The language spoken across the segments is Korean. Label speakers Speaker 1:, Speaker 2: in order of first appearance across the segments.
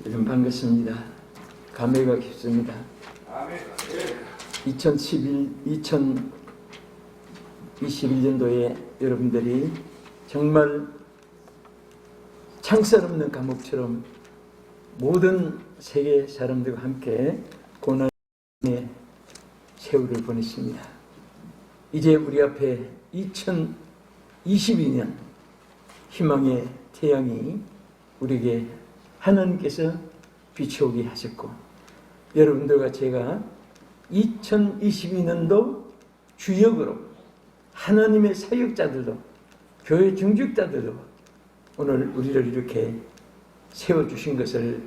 Speaker 1: 여러분 반갑습니다. 감회가 깊습니다. 2021년도에 여러분들이 정말 창살 없는 감옥처럼 모든 세계 사람들과 함께 고난의 세월을 보냈습니다. 이제 우리 앞에 2022년 희망의 태양이 우리에게 하나님께서 비춰오게 하셨고, 여러분들과 제가 2022년도 주역으로 하나님의 사역자들도, 교회 중직자들도 오늘 우리를 이렇게 세워주신 것을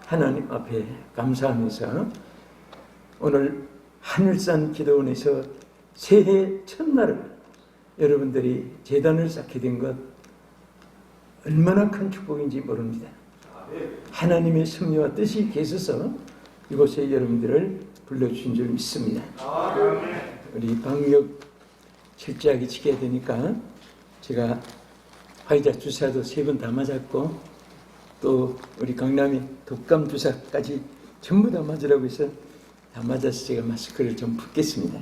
Speaker 1: 하나님 앞에 감사하면서, 오늘 하늘산 기도원에서 새해 첫날을 여러분들이 제단을 쌓게 된 것 얼마나 큰 축복인지 모릅니다. 하나님의 섭리와 뜻이 계셔서 이곳에 여러분들을 불러주신 줄 믿습니다. 우리 방역 철저하게 지켜야 되니까 제가 화이자 주사도 3번 다 맞았고, 또 우리 강남이 독감 주사까지 전부 다 맞으라고 해서 다 맞아서 제가 마스크를 좀 벗겠습니다.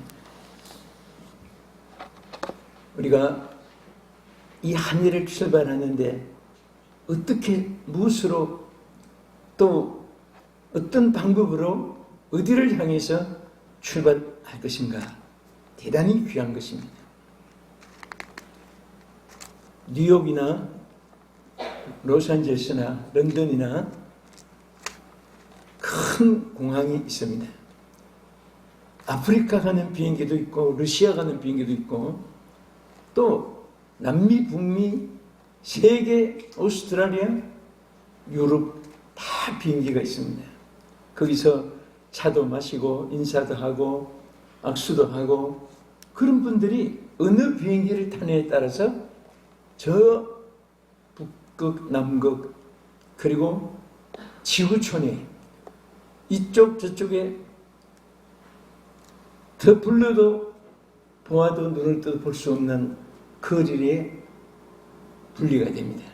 Speaker 1: 우리가 이 한 해를 출발하는데 어떻게, 무엇으로, 또 어떤 방법으로 어디를 향해서 출발할 것인가, 대단히 귀한 것입니다. 뉴욕이나 로스앤젤레스나 런던이나 큰 공항이 있습니다. 아프리카 가는 비행기도 있고 러시아 가는 비행기도 있고, 또 남미, 북미, 세계, 오스트라리아, 유럽 다 비행기가 있습니다. 거기서 차도 마시고 인사도 하고 악수도 하고, 그런 분들이 어느 비행기를 타느냐에 따라서 저 북극, 남극, 그리고 지구촌에 이쪽 저쪽에 더 불러도 보아도 눈을 떠도 볼 수 없는 거리에 분리가 됩니다.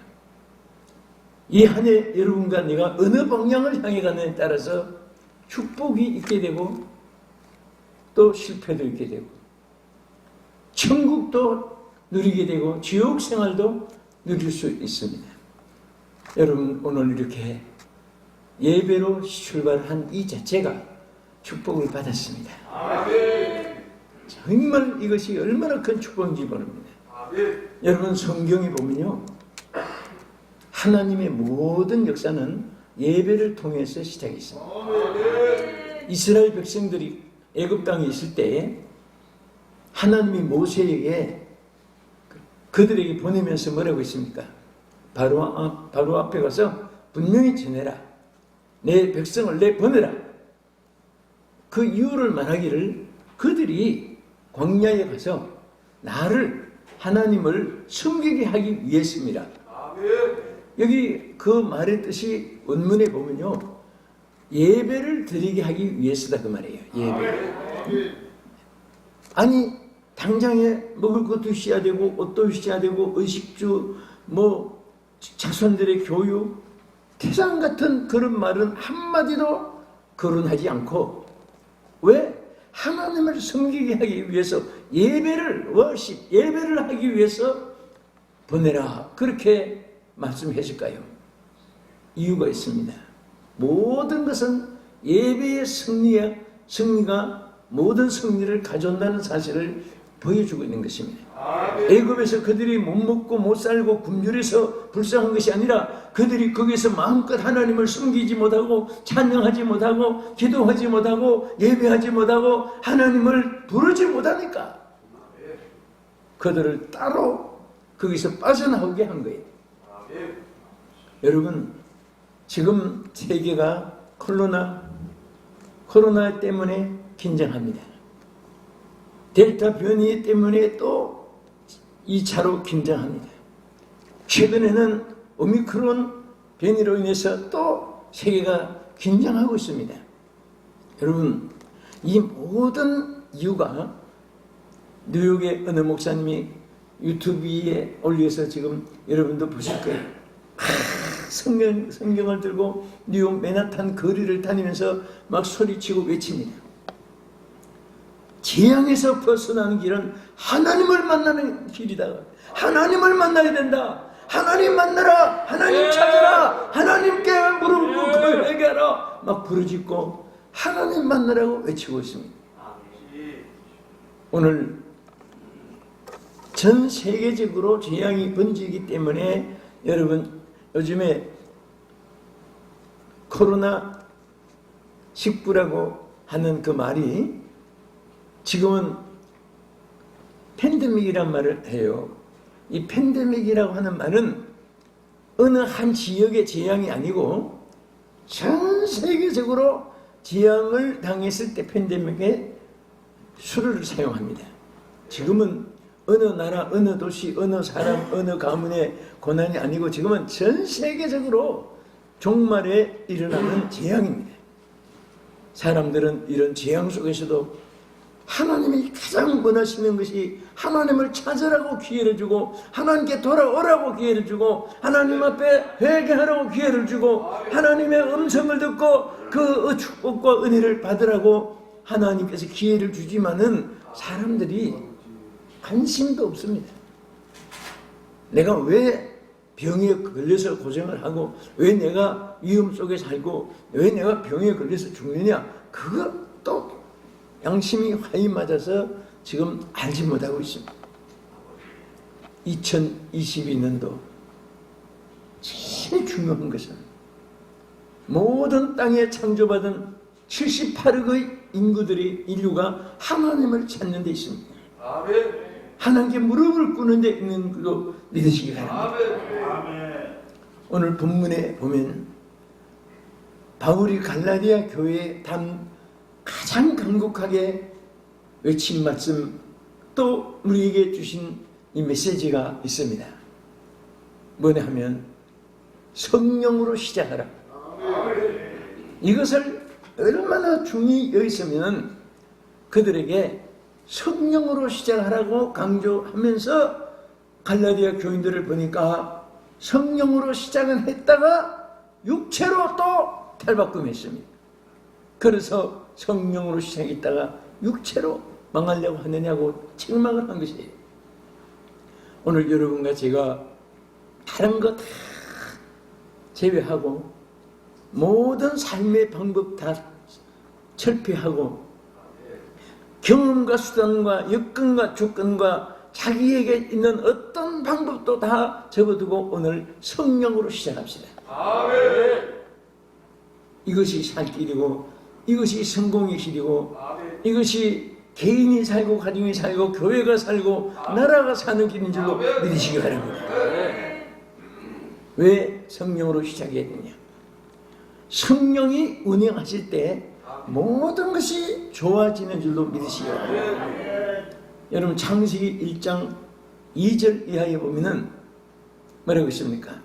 Speaker 1: 이 한 해 여러분과 내가 어느 방향을 향해 가느냐에 따라서 축복이 있게 되고 또 실패도 있게 되고, 천국도 누리게 되고 지옥 생활도 누릴 수 있습니다. 여러분, 오늘 이렇게 예배로 출발한 이 자체가 축복을 받았습니다. 정말 이것이 얼마나 큰 축복인지 모릅니다. 여러분, 성경에 보면요, 하나님의 모든 역사는 예배를 통해서 시작했습니다. 이스라엘 백성들이 애굽 땅에 있을 때 하나님이 모세에게, 그들에게 보내면서 뭐라고 했습니까? 바로 앞에 가서 분명히 전해라. 내 백성을 내보내라. 그 이유를 말하기를, 그들이 광야에 가서 나를, 하나님을 섬기게 하기 위해서입니다. 여기 그 말의 뜻이 원문에 보면요, 예배를 드리게 하기 위해서다, 그 말이에요. 예배. 아니, 당장에 먹을 것도 있어야 되고 옷도 있어야 되고 의식주, 자손들의 교육, 태산 같은 그런 말은 한마디도 거론하지 않고, 왜? 하나님을 섬기게 하기 위해서, 예배를 하기 위해서 보내라, 그렇게 말씀하실까요? 이유가 있습니다. 모든 것은 예배의 승리가 모든 승리를 가져온다는 사실을 보여주고 있는 것입니다. 애굽에서 그들이 못 먹고 못 살고 굶주려서 불쌍한 것이 아니라, 그들이 거기서 마음껏 하나님을 섬기지 못하고 찬양하지 못하고 기도하지 못하고 예배하지 못하고 하나님을 부르지 못하니까 그들을 따로 거기서 빠져나오게 한 거예요. 여러분, 지금 세계가 코로나 때문에 긴장합니다. 델타 변이 때문에 또 2차로 긴장합니다. 최근에는 오미크론 변이로 인해서 또 세계가 긴장하고 있습니다. 여러분, 이 모든 이유가, 뉴욕의 어느 목사님이 유튜브에 올려서 지금 여러분도 보실 거예요. 성경을 들고 뉴욕 맨하탄 거리를 다니면서 막 소리치고 외칩니다. 재앙에서 벗어나는 길은 하나님을 만나는 길이다. 하나님을 만나야 된다. 하나님 만나라. 하나님 찾아라. 하나님께 무릎 꿇고 회개하라. 막 부르짖고 하나님 만나라고 외치고 있습니다. 오늘 전 세계적으로 재앙이 번지기 때문에 여러분 요즘에 코로나 19라고 하는 그 말이 지금은 팬데믹이란 말을 해요. 이 팬데믹이라고 하는 말은 어느 한 지역의 재앙이 아니고 전 세계적으로 재앙을 당했을 때 팬데믹에 수를 사용합니다. 지금은 어느 나라, 어느 도시, 어느 사람, 어느 가문의 고난이 아니고 지금은 전 세계적으로 종말에 일어나는 재앙입니다. 사람들은 이런 재앙 속에서도 하나님이 가장 원하시는 것이 하나님을 찾으라고 기회를 주고 하나님께 돌아오라고 기회를 주고 하나님 앞에 회개하라고 기회를 주고 하나님의 음성을 듣고 그 축복과 은혜를 받으라고 하나님께서 기회를 주지만은 사람들이 관심도 없습니다. 내가 왜 병에 걸려서 고생을 하고 왜 내가 위험 속에 살고 왜 내가 병에 걸려서 죽느냐, 그것도 양심이 화이 맞아서 지금 알지 못하고 있습니다. 2022년도 제일 중요한 것은 모든 땅에 창조받은 78억의 인류가 하나님을 찾는 데 있습니다. 하나님께 무릎을 꿇는 데 있는 걸로 믿으시기 바랍니다. 오늘 본문에 보면 바울이 갈라디아 교회에 가장 간곡하게 외친 말씀, 또 우리에게 주신 이 메시지가 있습니다. 뭐냐 하면 성령으로 시작하라. 이것을 얼마나 중히 여기서면 그들에게 성령으로 시작하라고 강조하면서 갈라디아 교인들을 보니까 성령으로 시작은 했다가 육체로 또 탈바꿈했습니다. 그래서 성령으로 시작했다가 육체로 망하려고 하느냐고 책망을 한 것이에요. 오늘 여러분과 제가 다른 거 다 제외하고 모든 삶의 방법 다 철폐하고 경험과 수단과 여건과 조건과 자기에게 있는 어떤 방법도 다 접어두고 오늘 성령으로 시작합시다. 이것이 살 길이고 이것이 성공의 길이고 이것이 개인이 살고 가정이 살고 교회가 살고 나라가 사는 길인 줄로 믿으시기 바랍니다. 왜 성령으로 시작해야 되냐? 성령이 운행하실 때 모든 것이 좋아지는 줄로 믿으시기 바랍니다. 여러분 창세기 1장 2절 이하에 보면은 뭐라고 있습니까?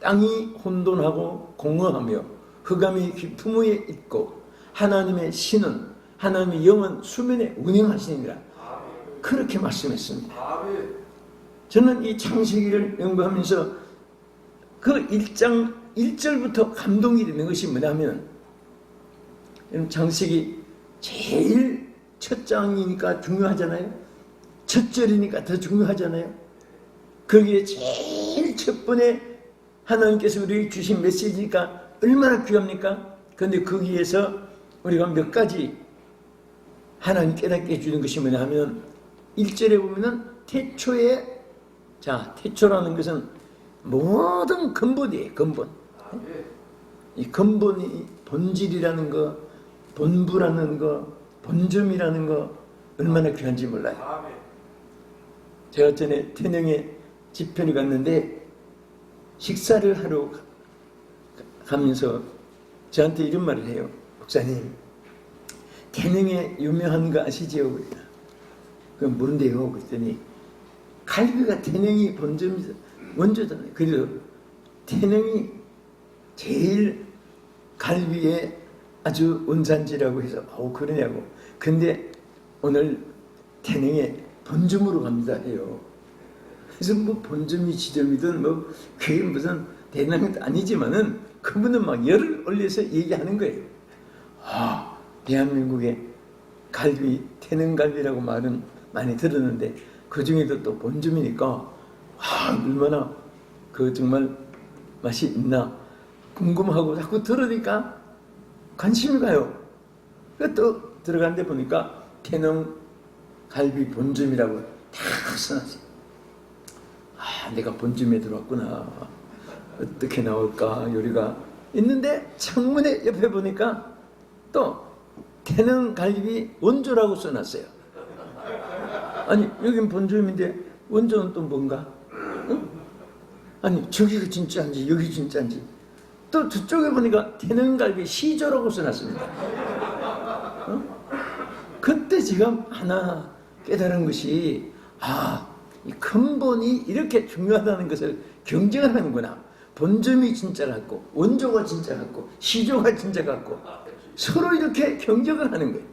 Speaker 1: 땅이 혼돈하고 공허하며 흑암이 깊음 위에 있고 하나님의 신은 하나님의 영은 수면에 운행하시니라. 그렇게 말씀했습니다. 저는 이 창세기를 연구하면서 그 1장 1절부터 감동이 되는 것이 뭐냐면, 창세기 제일 첫 장이니까 중요하잖아요. 첫 절이니까 더 중요하잖아요. 거기에 제일 첫 번에 하나님께서 우리에게 주신 메시지니까 얼마나 귀합니까? 그런데 거기에서 우리가 몇 가지 하나님 깨닫게 해주는 것이 뭐냐 하면 1절에 보면은 태초에, 자, 태초라는 것은 모든 근본이에요. 근본. 이 근본이 본질이라는 거, 본부라는 거, 본점이라는 거 얼마나 귀한지 몰라요. 제가 전에 태릉에 집회를 갔는데 식사를 하러 가면서 저한테 이런 말을 해요. 목사님, 태릉에 유명한 거 아시죠? 그럼 모른대요. 그랬더니 갈비가 태릉이 본점이죠. 원조잖아요. 그래서 태릉이 제일 갈비의 아주 원산지라고 해서 그러냐고. 근데 오늘 태릉에 본점으로 갑니다 해요. 그래서 뭐 본점이 지점이든 뭐 그게 무슨 대통령도 아니지만은 그분은 막 열을 올려서 얘기하는 거예요. 아, 대한민국의 갈비, 태능갈비라고 말은 많이 들었는데 그 중에도 또 본점이니까 얼마나 그 정말 맛이 있나 궁금하고 자꾸 들으니까 관심이 가요. 또 들어갔는데 보니까 태능갈비 본점이라고 다 써놨어요. 아, 내가 본점에 들어왔구나. 어떻게 나올까 요리가 있는데 창문에 옆에 보니까 또 태능갈비 원조라고 써놨어요. 아니 여긴 본점인데 원조는 또 뭔가? 응? 아니 저기가 진짜인지 여기 진짜인지 또 저쪽에 보니까 태능갈비 시조라고 써놨습니다. 어? 그때 지금 하나 깨달은 것이 이 근본이 이렇게 중요하다는 것을 경쟁을 하는구나. 본점이 진짜 같고 원조가 진짜 같고 시조가 진짜 같고 서로 이렇게 경쟁을 하는 거예요.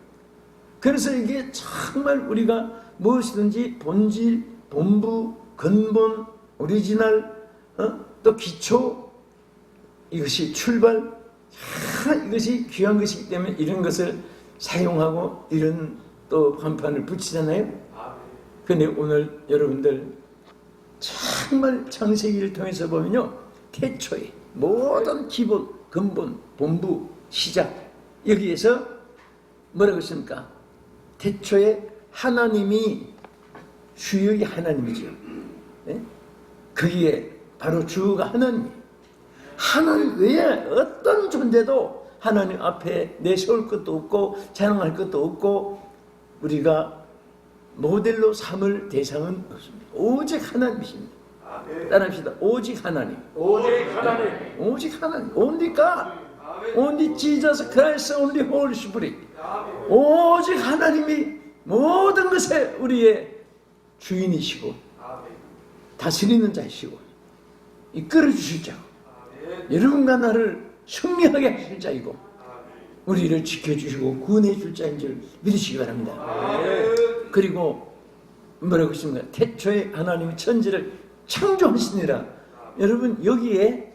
Speaker 1: 그래서 이게 정말 우리가 무엇이든지 본질, 본부, 근본, 오리지널, 또 기초, 이것이 출발, 이것이 귀한 것이기 때문에 이런 것을 사용하고 이런 또 간판을 붙이잖아요. 근데 오늘 여러분들 정말 창세기를 통해서 보면요, 태초에 모든 기본, 근본, 본부, 시작, 여기에서 뭐라고 했습니까? 태초에 하나님이 주역이 하나님이죠. 네? 거기에 바로 주가 하나님. 하나님 외에 어떤 존재도 하나님 앞에 내세울 것도 없고 자랑할 것도 없고 우리가 모델로 삼을 대상은 없습니다. 오직 하나님이십니다. 따라합시다. 오직 하나님.
Speaker 2: 오직 하나님.
Speaker 1: 오직 하나님. Only God. Only Jesus Christ. Only Holy Spirit. 오직 하나님이 모든 것에 우리의 주인이시고 다스리는 자이시고 이끌어 주실 자고 여러분과 나를 승리하게 하실 자이고 우리를 지켜주시고 구원해 줄 자인 줄 믿으시기 바랍니다. 그리고 뭐라고 했습니까? 태초에 하나님이 천지를 창조하시니라. 여러분 여기에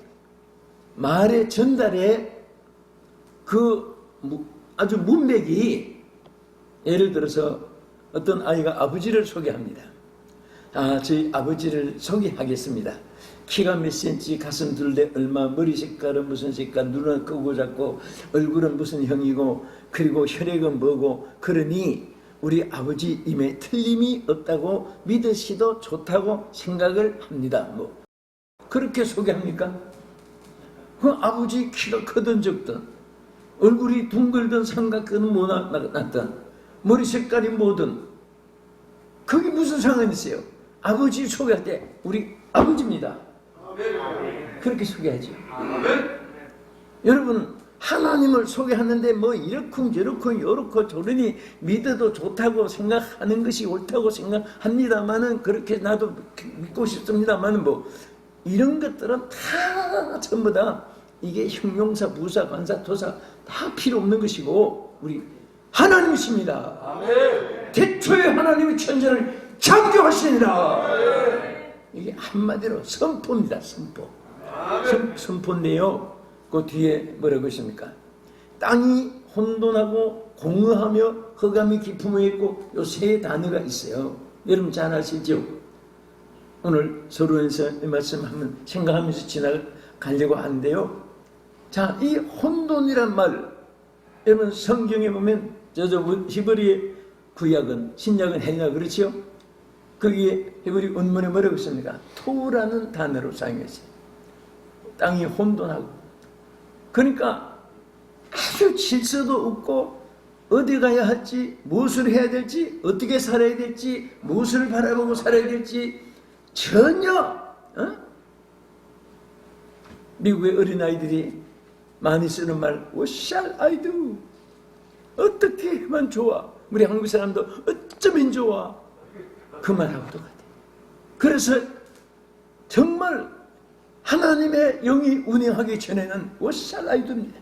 Speaker 1: 말의 전달에 그 아주 문맥이 예를 들어서 어떤 아이가 아버지를 소개합니다. 저희 아버지를 소개하겠습니다. 키가 몇 센치, 가슴 둘레 얼마, 머리 색깔은 무슨 색깔, 눈은 크고 작고, 얼굴은 무슨 형이고, 그리고 혈액은 뭐고, 그러니 우리 아버지 임에 틀림이 없다고 믿으시도 좋다고 생각을 합니다. 뭐 그렇게 소개합니까? 그 아버지 키가 크든 적든, 얼굴이 둥글든 삼각근은 못 났든, 머리 색깔이 뭐든, 그게 무슨 상관이 있어요? 아버지 소개할 때 우리 아버지입니다. 그렇게 소개하죠. 여러분 하나님을 소개하는데 뭐 이렇고 저렇고 요렇고 저러니 믿어도 좋다고 생각하는 것이 옳다고 생각합니다만은 그렇게 나도 믿고 싶습니다만은 뭐 이런 것들은 다 전부 다 이게 형용사, 부사, 관사, 토사 다 필요 없는 것이고 우리 하나님이십니다. 태초에 하나님이 천지를 창조하시니라. 이게 한마디로 선포입니다. 선포. 선포인데요. 그 뒤에 뭐라고 했습니까? 땅이 혼돈하고 공허하며 흑암이 깊음에 있고 요 세 단어가 있어요. 여러분 잘 아시죠? 오늘 서론에서 이 말씀 한번 생각하면서 지나가려고 하는데요. 자, 이 혼돈이란 말 여러분 성경에 보면 히브리 구약은 신약은 헬라 그렇지요? 거기에 히브리 원문에 뭐라고 있습니까? 토라는 단어로 사용했어요. 땅이 혼돈하고 그러니까 아주 질서도 없고 어디 가야 할지 무엇을 해야 될지 어떻게 살아야 될지 무엇을 바라보고 살아야 될지 전혀 미국의 어린아이들이 많이 쓰는 말 What shall I do? 어떻게 하면 좋아? 우리 한국 사람도 어쩌면 좋아? 그 말하고 똑같아요. 그래서 정말 하나님의 영이 운행하기 전에는 What shall I do입니다.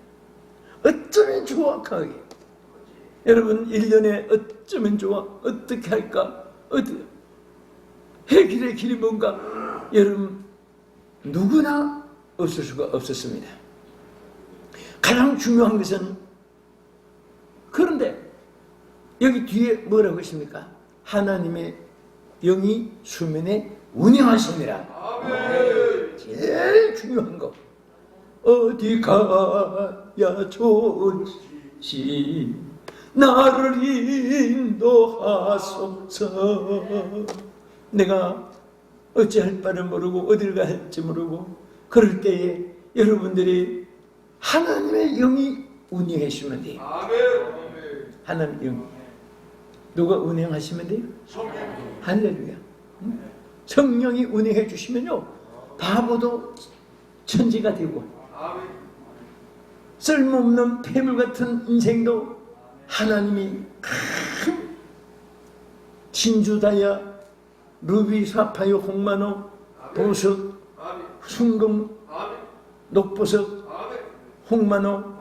Speaker 1: 어쩌면 좋아? 하게. 여러분 1년에 어쩌면 좋아? 어떻게 할까? 해길의 길이 뭔가? 여러분 누구나 없을 수가 없었습니다. 가장 중요한 것은, 그런데 여기 뒤에 뭐라고 했습니까? 하나님의 영이 수면에 운행하시니라. 제일 중요한 거. 어디 가야 좋을지 나를 인도하소서. 내가 어찌할 바를 모르고 어딜 가야 할지 모르고 그럴 때에 여러분들이 하나님의 영이 운행해 주시면 돼요. 하나님의 영. 누가 운행하시면 돼요? 할렐루야. 성령이 운행해 주시면요, 바보도 천지가 되고 쓸모없는 폐물 같은 인생도 하나님이 큰 진주, 다이아, 루비, 사파이어, 홍마노, 보석, 순금, 녹보석, 홍마노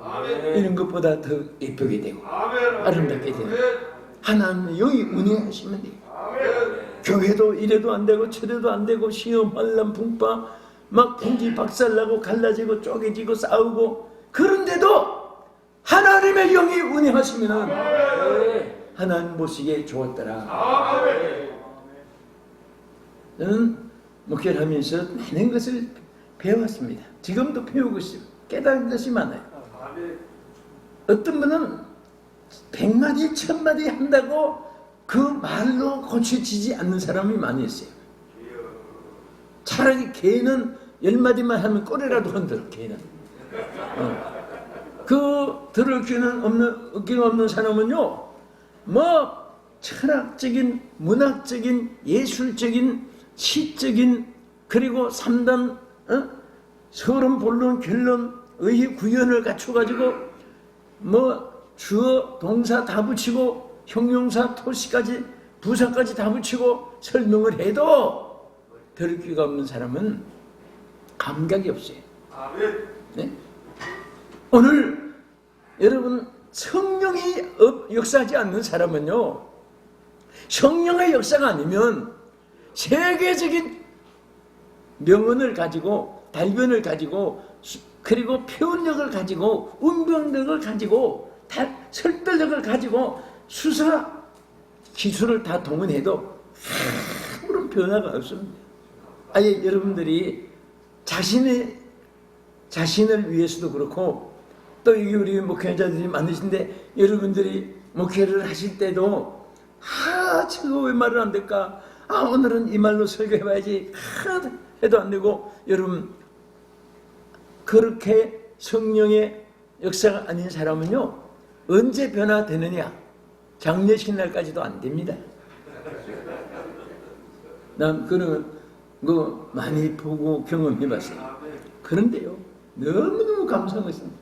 Speaker 1: 이런 것보다 더 예쁘게 되고 아름답게 되고 하나님의 영이 운행하시면 돼요. 교회도 이래도 안 되고 저래도 안 되고 시험, 환난, 풍파 막 풍지 박살나고 갈라지고 쪼개지고 싸우고, 그런데도 하나님의 영이 운행하시면 하나님 보시기에 좋았더라. 저는 목회를 하면서 많은 것을 배웠습니다. 지금도 배우고 있어요. 깨달은 것이 많아요. 어떤 분은 100마디, 1000마디 한다고 그 말로 고쳐지지 않는 사람이 많이 있어요. 차라리 개는 10마디만 하면 꼬리라도 흔들어. 개는 그 들을 귀는 없는, 어깨가 없는 사람은요, 뭐 철학적인, 문학적인, 예술적인, 시적인, 그리고 3단 서론, 본론, 결론, 의의 구현을 갖춰가지고 뭐 주어, 동사 다 붙이고 형용사, 토시까지, 부사까지 다 붙이고 설명을 해도 들을 귀가 없는 사람은 감각이 없어요. 네? 오늘 여러분, 성령이 역사하지 않는 사람은요, 성령의 역사가 아니면 세계적인 명언을 가지고, 달변을 가지고, 그리고 표현력을 가지고, 운명력을 가지고, 설득력을 가지고 수사 기술을 다 동원해도 아무런 변화가 없습니다. 아예 여러분들이 자신을 위해서도 그렇고, 또 우리 목회자들이 많으신데 여러분들이 목회를 하실 때도 저거 왜 말을 안 될까? 오늘은 이 말로 설교해봐야지. 해도 안 되고, 여러분 그렇게 성령의 역사가 아닌 사람은요, 언제 변화되느냐? 장례식 날까지도 안 됩니다. 난 그런 거 많이 보고 경험해봤어요. 그런데요, 너무너무 감사한 것입니다.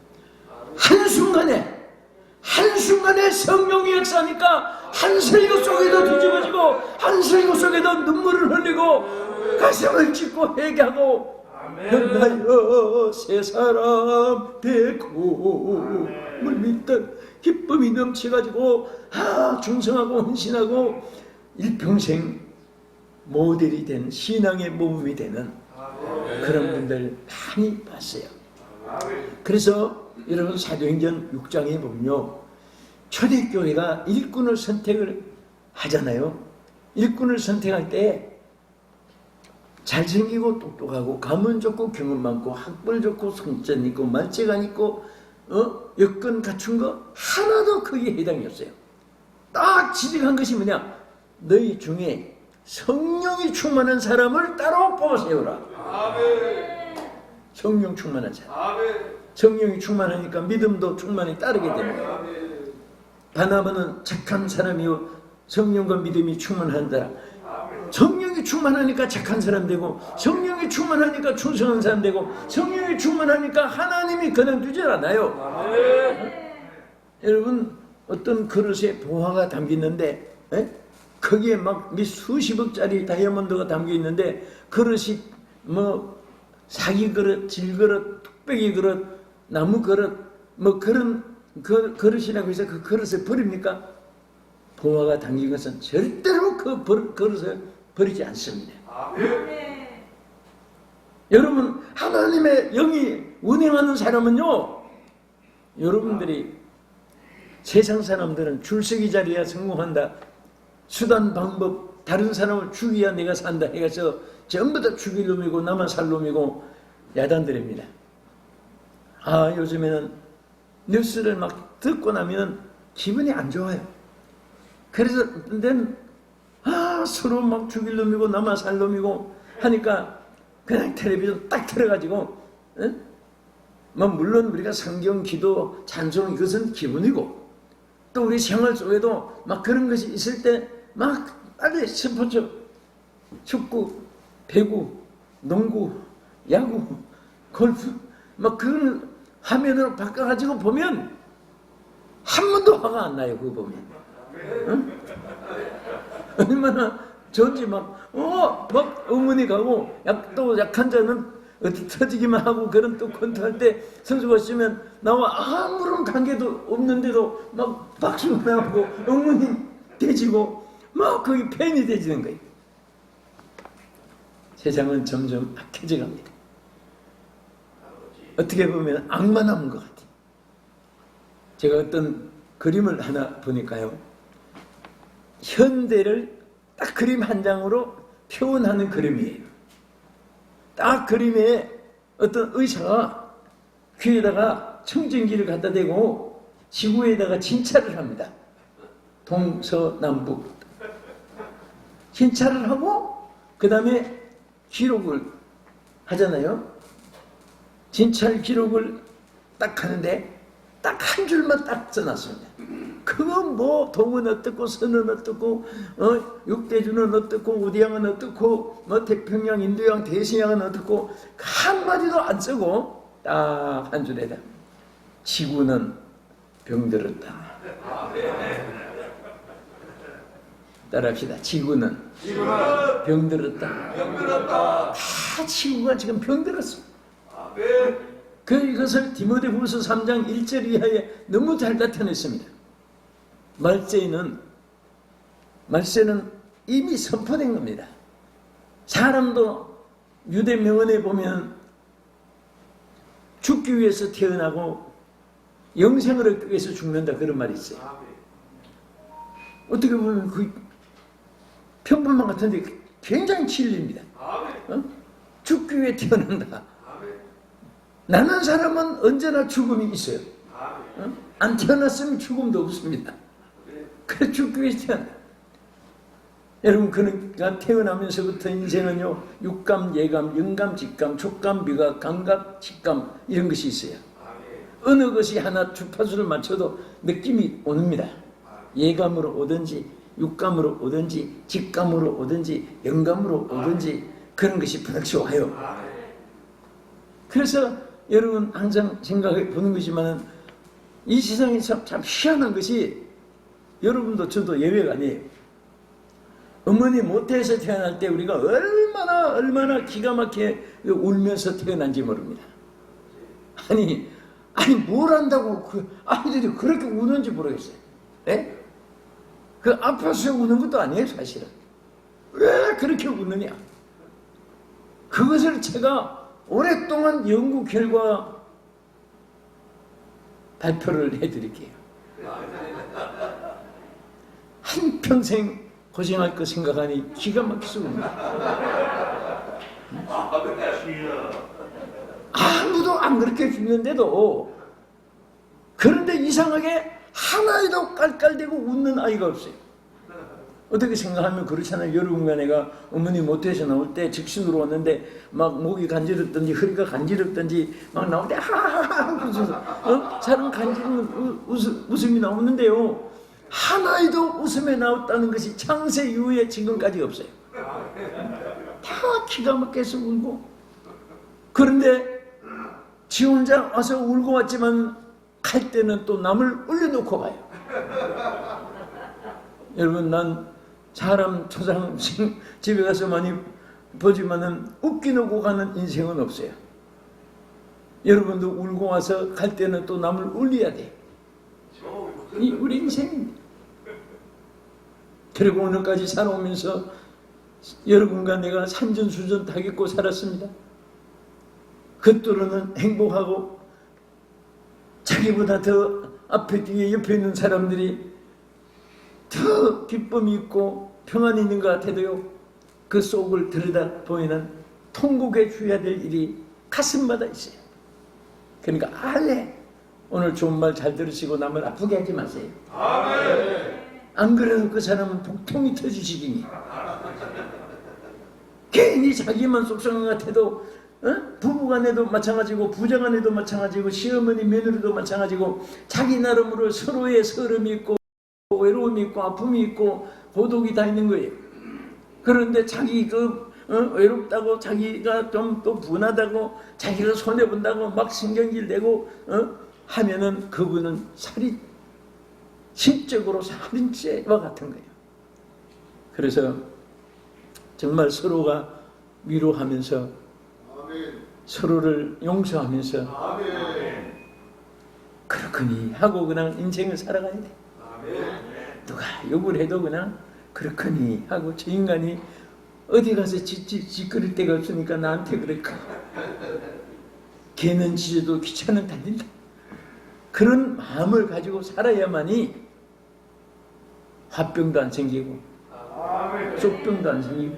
Speaker 1: 한순간에 성령의 역사니까 한 설교 속에도 뒤집어지고 한 설교 속에도 눈물을 흘리고 가슴을 찢고 회개하고 변하여 새 사람 되고 물 믿던 기쁨이 넘쳐가지고 충성하고 헌신하고 일평생 모델이 된, 신앙의 모범이 되는 그런 분들 많이 봤어요. 그래서 여러분 사도행전 6장에 보면요, 초대교회가 일꾼을 선택을 하잖아요. 일꾼을 선택할 때 잘생기고 똑똑하고 가문 좋고 경험 많고 학벌 좋고 성전 있고 말재간 있고 여건 갖춘 거 하나도 거기에 해당이 없어요. 딱 지적한 것이 뭐냐? 너희 중에 성령이 충만한 사람을 따로 뽑아 세우라. 성령 충만한 사람. 성령이 충만하니까 믿음도 충만히 따르게 됩니다. 바나바는 착한 사람이요 성령과 믿음이 충만한 사람. 성령이 충만하니까 착한 사람 되고, 성령이 충만하니까 충성한 사람 되고, 성령이 충만하니까 하나님이 그만두질 않아요. 여러분, 어떤 그릇에 보화가 담겼는데 거기에 막 수십억짜리 다이아몬드가 담겨 있는데 그릇이 뭐 사기 그릇, 질 그릇, 뚝배기 그릇, 나무 그릇, 뭐 그런 그릇이라고 해서 그 그릇을 버립니까? 보화가 담긴 것은 절대로 그 그릇을 버리지 않습니다. 여러분, 하나님의 영이 운행하는 사람은요, 여러분들이 세상 사람들은 줄서기 자리야 성공한다, 수단 방법 다른 사람을 죽여야 내가 산다 해서 전부 다 죽일 놈이고 나만 살 놈이고 야단들입니다. 요즘에는 뉴스를 막 듣고 나면 기분이 안 좋아요. 그래서 서로 막 죽일 놈이고 나만 살 놈이고 하니까 그냥 텔레비전 딱 틀어가지고, 물론 우리가 성경, 기도, 찬송 이것은 기본이고, 또 우리 생활 속에도 막 그런 것이 있을 때 막 빨리 스포츠, 축구, 배구, 농구, 야구, 골프 막 그런 화면으로 바꿔가지고 보면 한 번도 화가 안 나요. 그거 보면. 응? 얼마나 좋은지 막 어머니 가고 또 약한 자는 터지기만 하고 그런 또 권투할 때 선수가 쓰면 나와 아무런 관계도 없는데도 막 박수가 나고 어머니 대지고 막 거기 팬이 되지는 거예요. 세상은 점점 악해져 갑니다. 어떻게 보면 악마 남은 것 같아요. 제가 어떤 그림을 하나 보니까요, 현대를 딱 그림 한 장으로 표현하는 그림이에요. 딱 그림에 어떤 의사가 귀에다가 청진기를 갖다 대고 지구에다가 진찰을 합니다. 동서남북 진찰을 하고 그 다음에 기록을 하잖아요. 진찰 기록을 딱 하는데 딱 한 줄만 딱 써놨습니다. 그건 뭐 동은 어떻고 선은 어떻고 육대주는 어떻고 우대양은 어떻고 뭐 태평양 인도양 대서양은 어떻고 한마디도 안 쓰고 딱 한 줄에다 지구는 병들었다. 따라합시다. 지구는 병들었다. 다 지구가 지금 병들었어. 이것을 디모데후서 3장 1절 이하에 너무 잘 나타냈습니다. 말세는 이미 선포된 겁니다. 사람도 유대 명언에 보면 죽기 위해서 태어나고 영생을 얻기 위해서 죽는다 그런 말이 있어요. 어떻게 보면 그 평범한 같은데 굉장히 진리입니다. 죽기 위해 태어난다. 나는 사람은 언제나 죽음이 있어요. 안 태어났으면 죽음도 없습니다. 그래 죽기 위해서 태어난다. 여러분, 그러니까 태어나면서부터 인생은요, 육감, 예감, 영감, 직감, 촉감, 미각, 감각, 직감 이런 것이 있어요. 어느 것이 하나 주파수를 맞춰도 느낌이 옵니다. 예감으로 오든지 육감으로 오든지 직감으로 오든지 영감으로 오든지 그런 것이 부닥쳐 와요. 그래서 여러분 항상 생각해 보는 것이지만 이 세상에 참 희한한 것이, 여러분도 저도 예외가 아니에요. 어머니 모태에서 태어날 때 우리가 얼마나 기가 막히게 울면서 태어난지 모릅니다. 아니 뭘 한다고 그 아이들이 그렇게 우는지 모르겠어요. 네? 그 아파서 우는 것도 아니에요. 사실은 왜 그렇게 우느냐, 그것을 제가 오랫동안 연구 결과 발표를 해드릴게요. 한평생 고생할 거 생각하니 기가 막혀서 웁니다. 아무도 안 그렇게 죽는데도, 그런데 이상하게 하나에도 깔깔대고 웃는 아이가 없어요. 어떻게 생각하면 그렇잖아요. 여러분과 내가 어머니 모태에서 나올 때 직신으로 왔는데 막 목이 간지럽든지 허리가 간지럽든지 막 나올 때 하하하 웃어서 사람 간지러운 웃음이 나오는데요, 하나에도 웃음에 나왔다는 것이 창세 이후에 지금까지 없어요. 다 기가 막혀서 울고. 그런데 지 혼자 와서 울고 왔지만 갈 때는 또 남을 울려놓고 가요. 여러분, 난 사람 초상 집에 가서 많이 보지만은 웃기놓고 가는 인생은 없어요. 여러분도 울고 와서 갈 때는 또 남을 울려야 돼. 이 우리 인생입니다. 그리고 오늘까지 살아오면서 여러분과 내가 산전수전 다 겪고 살았습니다. 겉으로는 행복하고 자기보다 더 앞에 뒤에 옆에 있는 사람들이 더 기쁨이 있고 평안이 있는 것 같아도요, 그 속을 들여다보면 통곡해 줘야 될 일이 가슴마다 있어요. 그러니까 알레, 오늘 좋은 말 잘 들으시고 남을 아프게 하지 마세요. 아멘. 안 그래도 그 사람은 복통이 터지시기니 괜히 자기만 속상한 것 같아도, 부부간에도 마찬가지고 부자간에도 마찬가지고 시어머니 며느리도 마찬가지고 자기 나름으로 서로의 서름이 있고 외로움이 있고 아픔이 있고 고독이 다 있는 거예요. 그런데 자기 외롭다고 자기가 좀 또 분하다고 자기가 손해본다고 막 신경질 내고 하면은 그분은 심적으로 살인죄와 같은 거예요. 그래서 정말 서로가 위로하면서 아멘. 서로를 용서하면서 아멘. 그렇거니 하고 그냥 인생을 살아가야 돼. 아멘. 누가 욕을 해도 그냥 그렇거니 하고, 저 인간이 어디 가서 짓거릴 데가 없으니까 나한테 그럴까. 걔는 지져도 귀찮은 달린다. 그런 마음을 가지고 살아야만이 화병도 안 생기고 속병도 안 생기고.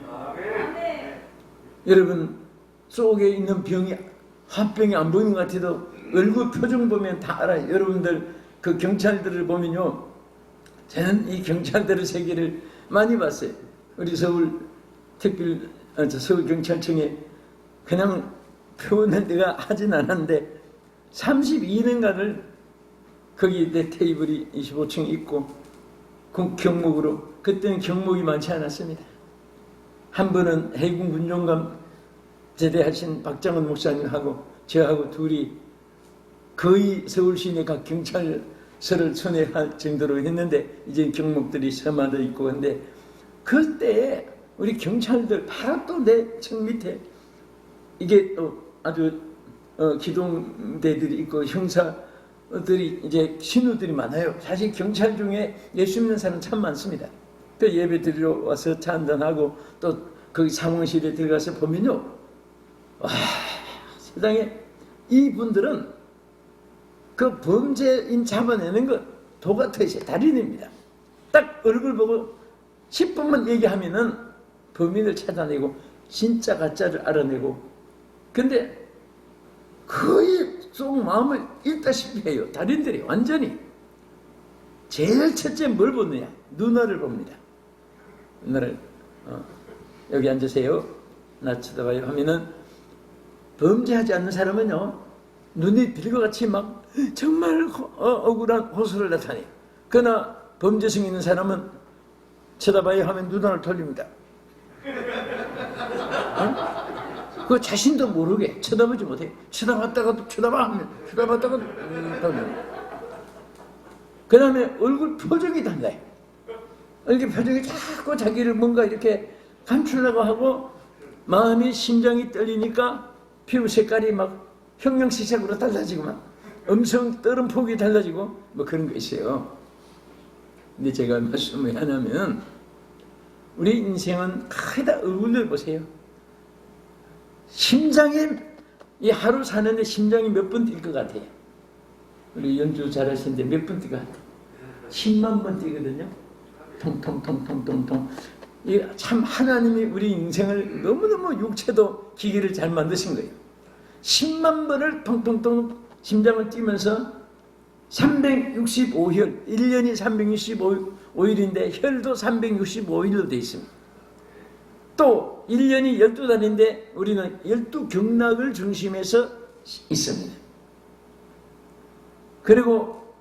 Speaker 1: 여러분, 속에 있는 병이 화병이 안 보이는 것 같아도 얼굴 표정 보면 다 알아요. 여러분들 그 경찰들을 보면요, 저는 이 경찰들의 세계를 많이 봤어요. 우리 서울경찰청에 그냥 표현을 내가 하진 않았는데 32년간을 거기 내 테이블이 25층 있고 경목으로, 그때는 경목이 많지 않았습니다. 한 번은 해군 군종감 제대하신 박장훈 목사님하고 저하고 둘이 거의 서울 시내 각 경찰서를 선회할 정도로 했는데, 이제 경목들이 서마다 있고. 근데 그때 우리 경찰들 바로 또 내 층 밑에 이게 또 아주 기동대들이 있고 형사들이 이제 신우들이 많아요. 사실 경찰 중에 예수 믿는 사람 참 많습니다. 그 예배 드리러 와서 차 한잔하고 또 거기 사무실에 들어가서 보면요, 와, 세상에 이분들은 그 범죄인 잡아내는 것 도가터이세 달인입니다. 딱 얼굴 보고 10분만 얘기하면은 범인을 찾아내고 진짜 가짜를 알아내고, 근데 거의 속 마음을 읽다시피 해요. 달인들이 완전히. 제일 첫째 뭘 보느냐? 누나를 봅니다. 누나를 여기 앉으세요. 나 쳐다봐요 하면은, 범죄하지 않는 사람은요, 눈이 들과같이 막 정말 억울한 호소를 나타내요. 그러나 범죄성 있는 사람은 쳐다봐야 하면 눈알을 돌립니다. 그 자신도 모르게 쳐다보지 못해. 쳐다봤다가도 쳐다봐 하면 쳐다봤다가도 그 다음에 얼굴 표정이 달라요. 얼굴 표정이 자꾸 자기를 뭔가 이렇게 감추려고 하고, 마음이 심장이 떨리니까 피부 색깔이 막 형형색색으로 달라지고 막 음성 떨은 폭이 달라지고 뭐 그런 거 있어요. 근데 제가 말씀을 하냐면, 우리 인생은 크다 얼굴을 보세요. 심장이, 이 하루 사는데 심장이 몇 번 뛸 것 같아요? 우리 연주 잘하시는데 몇 번 뛸 것 같아요? 10만 번 뛰거든요. 통통통통통통. 참 하나님이 우리 인생을 너무너무 육체도 기계를 잘 만드신 거예요. 10만 번을 통통통 심장을 뛰면서 365혈, 1년이 365일인데 혈도 365일로 되어 있습니다. 또 1년이 12달인데 우리는 12경락을 중심해서 있습니다. 그리고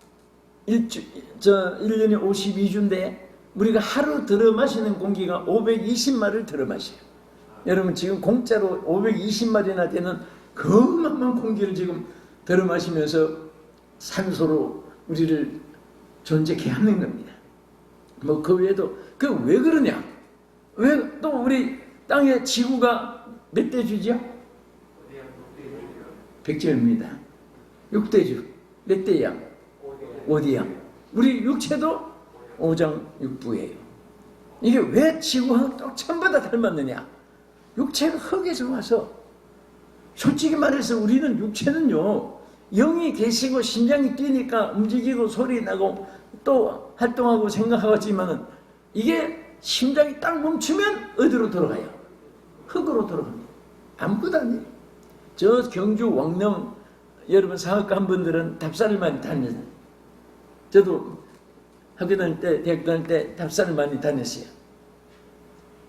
Speaker 1: 1년이 52주인데 우리가 하루 들어 마시는 공기가 520마리를 들어 마셔요. 여러분 지금 공짜로 520마리나 되는 거만한 공기를 지금 들어 마시면서 산소로 우리를 존재케 하는 겁니다. 뭐 그 외에도 그 왜 그러냐? 왜 또 우리 땅의 지구가 몇 대주죠? 100제입니다. 6대주. 몇 대양? 5대양. 우리 육체도 5장 6부예요. 이게 왜 지구하고 또 전부 다 닮았느냐? 육체가 흙에서 와서 솔직히 말해서 우리는 육체는요, 영이 계시고 심장이 뛰니까 움직이고 소리 나고 또 활동하고 생각하지만은 이게 심장이 딱 멈추면 어디로 돌아가요? 흙으로 돌아갑니다. 아무것도 아니에요. 저 경주 왕릉 여러분 사학과 한 분들은 답사를 많이 다녔어요. 저도 학교 다닐 때, 대학 다닐 때 답사를 많이 다녔어요.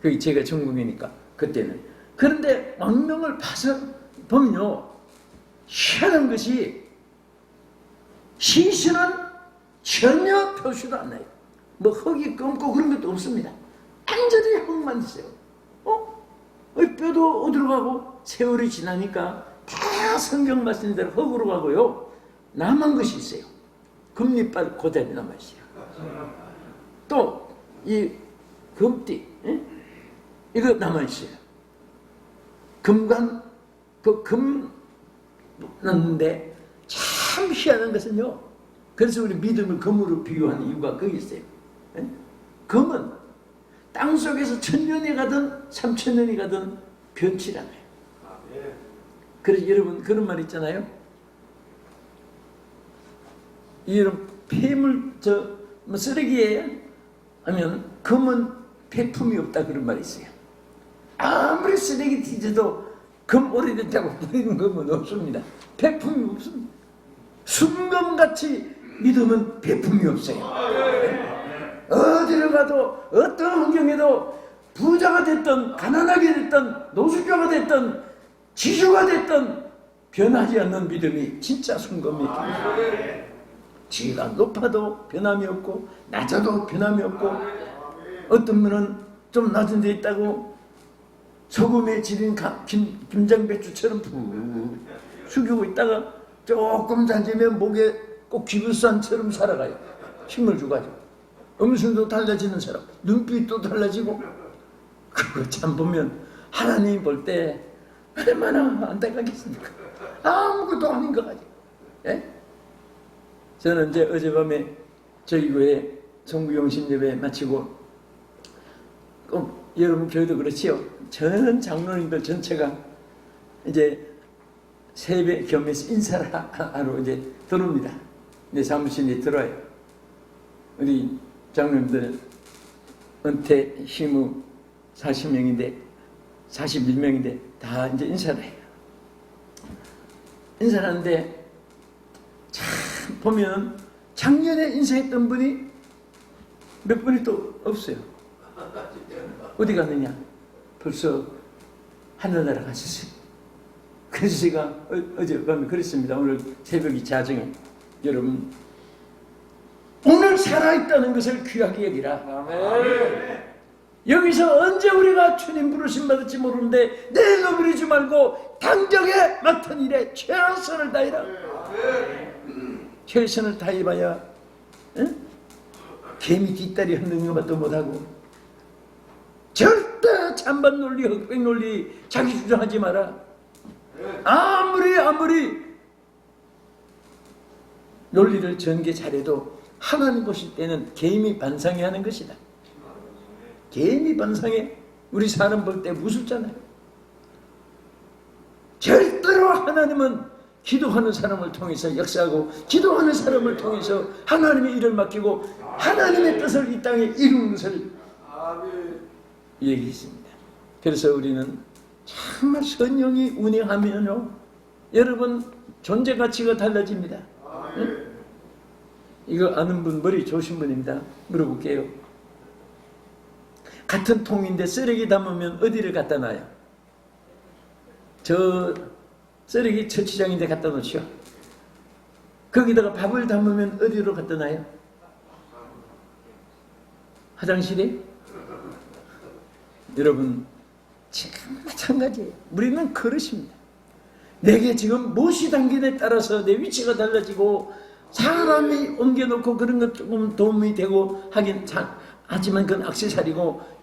Speaker 1: 그게 제가 전공이니까 그때는. 그런데 왕릉을 봐서 보면요, 희한한 것이 시신은 전혀 표시도 안 나요. 뭐 흙이 검고 그런 것도 없습니다. 완전히 흙만 있어요. 뼈도 어디로 가고 세월이 지나니까 다 성경 말씀대로 흙으로 가고요. 남은 것이 있어요. 금리빨 그대로 남아있어요. 또 이 금띠 이거 남아있어요. 금관 금 났는데 참 희한한 것은요. 그래서 우리 믿음을 금으로 비유하는 이유가 거기 있어요. 금은 땅속에서 1000년이 가든 3000년이 가든 변치 않아요. 그래서 여러분 그런 말 있잖아요. 여러분 폐물 뭐 쓰레기에 하면 금은 폐품이 없다 그런 말이 있어요. 아무리 쓰레기 뒤져도 금 오래됐다고 버리는 금은 없습니다. 폐품이 없습니다. 순금같이 믿음은 폐품이 없어요. 어디를 가도 어떤 환경에도 부자가 됐든 가난하게 됐든 노숙자가 됐든 지주가 됐든 변하지 않는 믿음이 진짜 순금입니다. 지가 높아도 변함이 없고 낮아도 변함이 없고 어떤 분은 좀 낮은 데 있다고 소금에 지린 김장배추처럼 푹 숙이고 있다가 조금 잔지면 목에 꼭 기부산처럼 살아가요. 힘을 주가지고 음성도 달라지는 사람, 눈빛도 달라지고. 그거 참 보면 하나님이 볼 때 얼마나 안타깝겠습니까? 아무것도 아닌 것 같아요. 예? 저는 이제 어젯밤에 저희 교회 성부영신 예배 마치고 여러분 교회도 그렇지요. 전 장로님들 전체가 이제 세배 겸해서 인사를 하러 이제 들어옵니다. 내 사무실에 들어와요. 우리 장로님들 은퇴 휴무 40명인데 41명인데 다 이제 인사를 해요. 인사를 하는데 참 보면 작년에 인사했던 분이 몇 분이 또 없어요. 어디 갔느냐? 벌써 하늘나라 가셨어요. 그래서 제가 어젯밤에 그랬습니다. 오늘 새벽 자정에 여러분 오늘 살아있다는 것을 귀하게 여기라. 아멘. 여기서 언제 우리가 주님 부르심 받을지 모르는데 내일 넘기지 말고 당장에 맡은 일에 최선을 다해라. 최선을 다해봐야 개미 뒷다리 흔드는 것도 못하고 절대 찬반 논리 흑백 논리 자기 주장하지 마라. 아무리 논리를 전개 잘해도 하나님 보실 때는 개미 반상에 하는 것이다. 개미 반상에 우리 사람 볼 때 무섭잖아요. 절대로 하나님은 기도하는 사람을 통해서 역사하고 기도하는 사람을 통해서 하나님의 일을 맡기고 하나님의 뜻을 이 땅에 이루는 것을 얘기했습니다. 그래서 우리는 정말 성령이 운행하면요 여러분 존재 가치가 달라집니다. 응? 이거 아는 분 머리 좋으신 분입니다. 물어볼게요. 같은 통인데 쓰레기 담으면 어디를 갖다 놔요? 저 쓰레기 처치장인데 갖다 놓죠. 거기다가 밥을 담으면 어디로 갖다 놔요? 화장실에? 여러분 지금 마찬가지예요. 우리는 그릇입니다. 내게 지금 무엇이 담기냐에 따라서 내 위치가 달라지고 사람이 옮겨놓고 그런 것 조금 도움이 되고 하긴 하지만 그건 액세서리고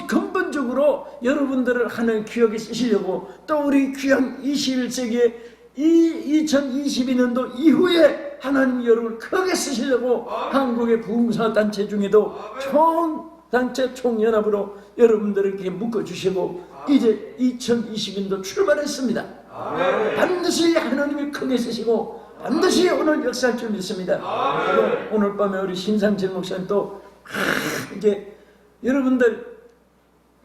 Speaker 1: 근본적으로 여러분들을 하나님 귀하게 쓰시려고 또 우리 귀한 21세기에 이 2022년도 이후에 하나님 여러분을 크게 쓰시려고 한국의 부흥사단체 중에도 총단체 총연합으로 여러분들을 이렇게 묶어주시고 이제 2022년도 출발했습니다. 반드시 하나님이 크게 쓰시고 반드시 오늘 역사할 줄 믿습니다. 오늘 밤에 우리 신상철 목사님 또 이제 여러분들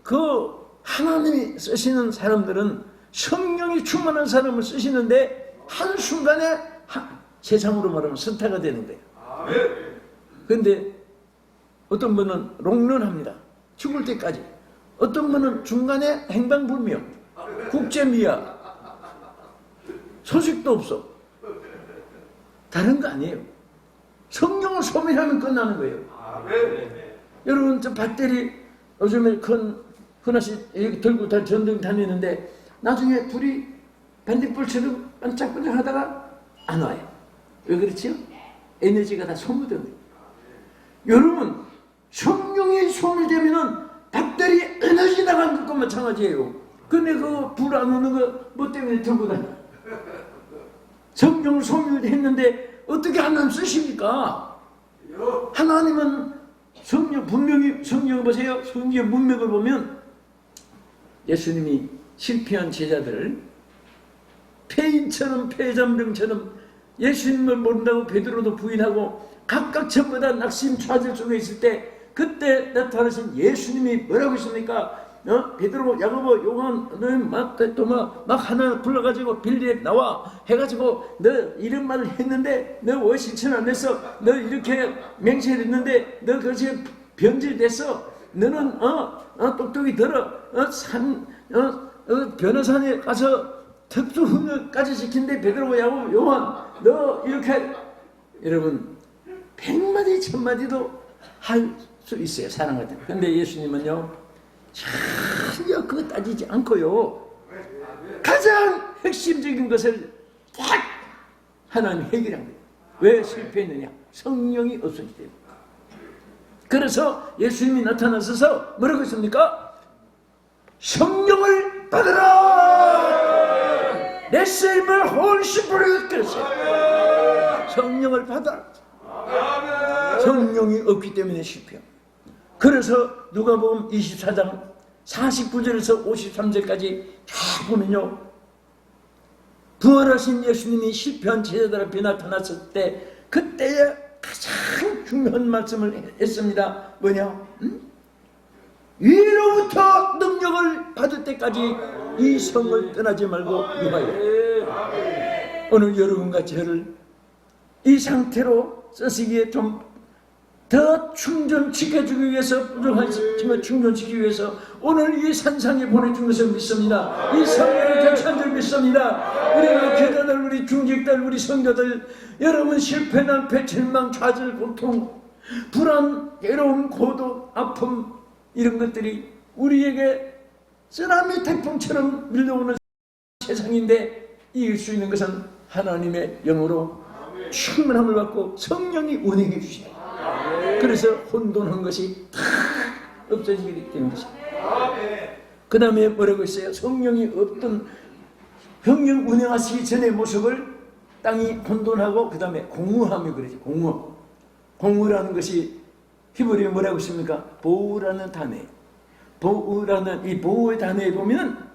Speaker 1: 그 하나님이 쓰시는 사람들은 성령이 충만한 사람을 쓰시는데 한순간에 세상으로 말하면 스타가 되는 거예요. 그런데 어떤 분은 롱런합니다. 죽을 때까지. 어떤 분은 중간에 행방불명, 국제미약, 소식도 없어. 다른 거 아니에요. 성령을 소멸하면 끝나는 거예요. 여러분 저 밧데리 요즘에 하나씩 이렇게 들고 전등 다니는데 나중에 불이 반딧불처럼 반짝반짝 하다가 안 와요. 왜 그렇지요? 에너지가 다 소모된 거예요. 여러분 성령이 소멸되면은 밧데리 에너지 나간 것과 마찬가지예요. 근데 그거 불 안 오는 거 뭐 때문에 들고 다녀? 성령을 소멸했는데 어떻게 하나님 쓰십니까? 하나님은 성령, 분명히 성령 보세요. 성경 문맥을 보면 예수님이 실패한 제자들을 폐인처럼 폐잔병처럼 예수님을 모른다고 베드로도 부인하고 각각 전부 다 낙심 좌절 속에 있을 때 그때 나타나신 예수님이 뭐라고 했습니까? 베드로, 야고보, 요한, 막 하나 불러가지고 빌리에 나와 해가지고 너 이런 말을 했는데 너 왜 실천 안 했어? 너 이렇게 맹세를 했는데 너 그것이 변질됐어? 너는 똑똑히 들어. 변호사에 가서 특수훈련까지 시킨데 베드로, 야고보, 요한 너 이렇게 여러분 100마디 1000마디도 할 수 있어요. 사랑 같은. 근데 예수님은요 전혀 그거 따지지 않고요 가장 핵심적인 것을 딱 하나님 해결한 거예요. 왜 실패했느냐? 성령이 없었기 때문에. 그래서 예수님이 나타나셔서 뭐라고 했습니까? 성령을 받으라! Receive Holy Spirit! 그랬어요. 성령을 받아라. 성령이 없기 때문에 실패합니다. 그래서 누가복음 24장 49절에서 53절까지 쫙 보면요 부활하신 예수님이 실패한 제자들 앞에 나타났을 때 그때에 가장 중요한 말씀을 했습니다. 뭐냐? 위로부터 능력을 받을 때까지 이 성을 떠나지 말고 유하여. 오늘 여러분과 저를 이 상태로 쓰시기에 좀 더 충전시켜주기 위해서 부족하지만 충전시키기 위해서 오늘 이 산상에 보내준 것을 믿습니다. 이 성령을 격찬 줄 믿습니다. 우리가 교자들, 우리 중직들, 우리 성도들 여러분 실패, 낭패, 절망, 좌절, 고통, 불안, 괴로움, 고독, 아픔 이런 것들이 우리에게 쓰나미 태풍처럼 밀려오는 세상인데 이길 수 있는 것은 하나님의 영으로 충만함을 받고 성령이 운행해 주셔요. 그래서 혼돈한 것이 다 없어지게 되는 것입니다. 그 다음에 뭐라고 했어요? 성령이 없던 성령 운행하시기 전의 모습을 땅이 혼돈하고 그 다음에 공허함이 그러죠. 공허라는 것이 히브리어 뭐라고 했습니까? 보우라는 단어. 보우라는 이 보우의 단어에 보면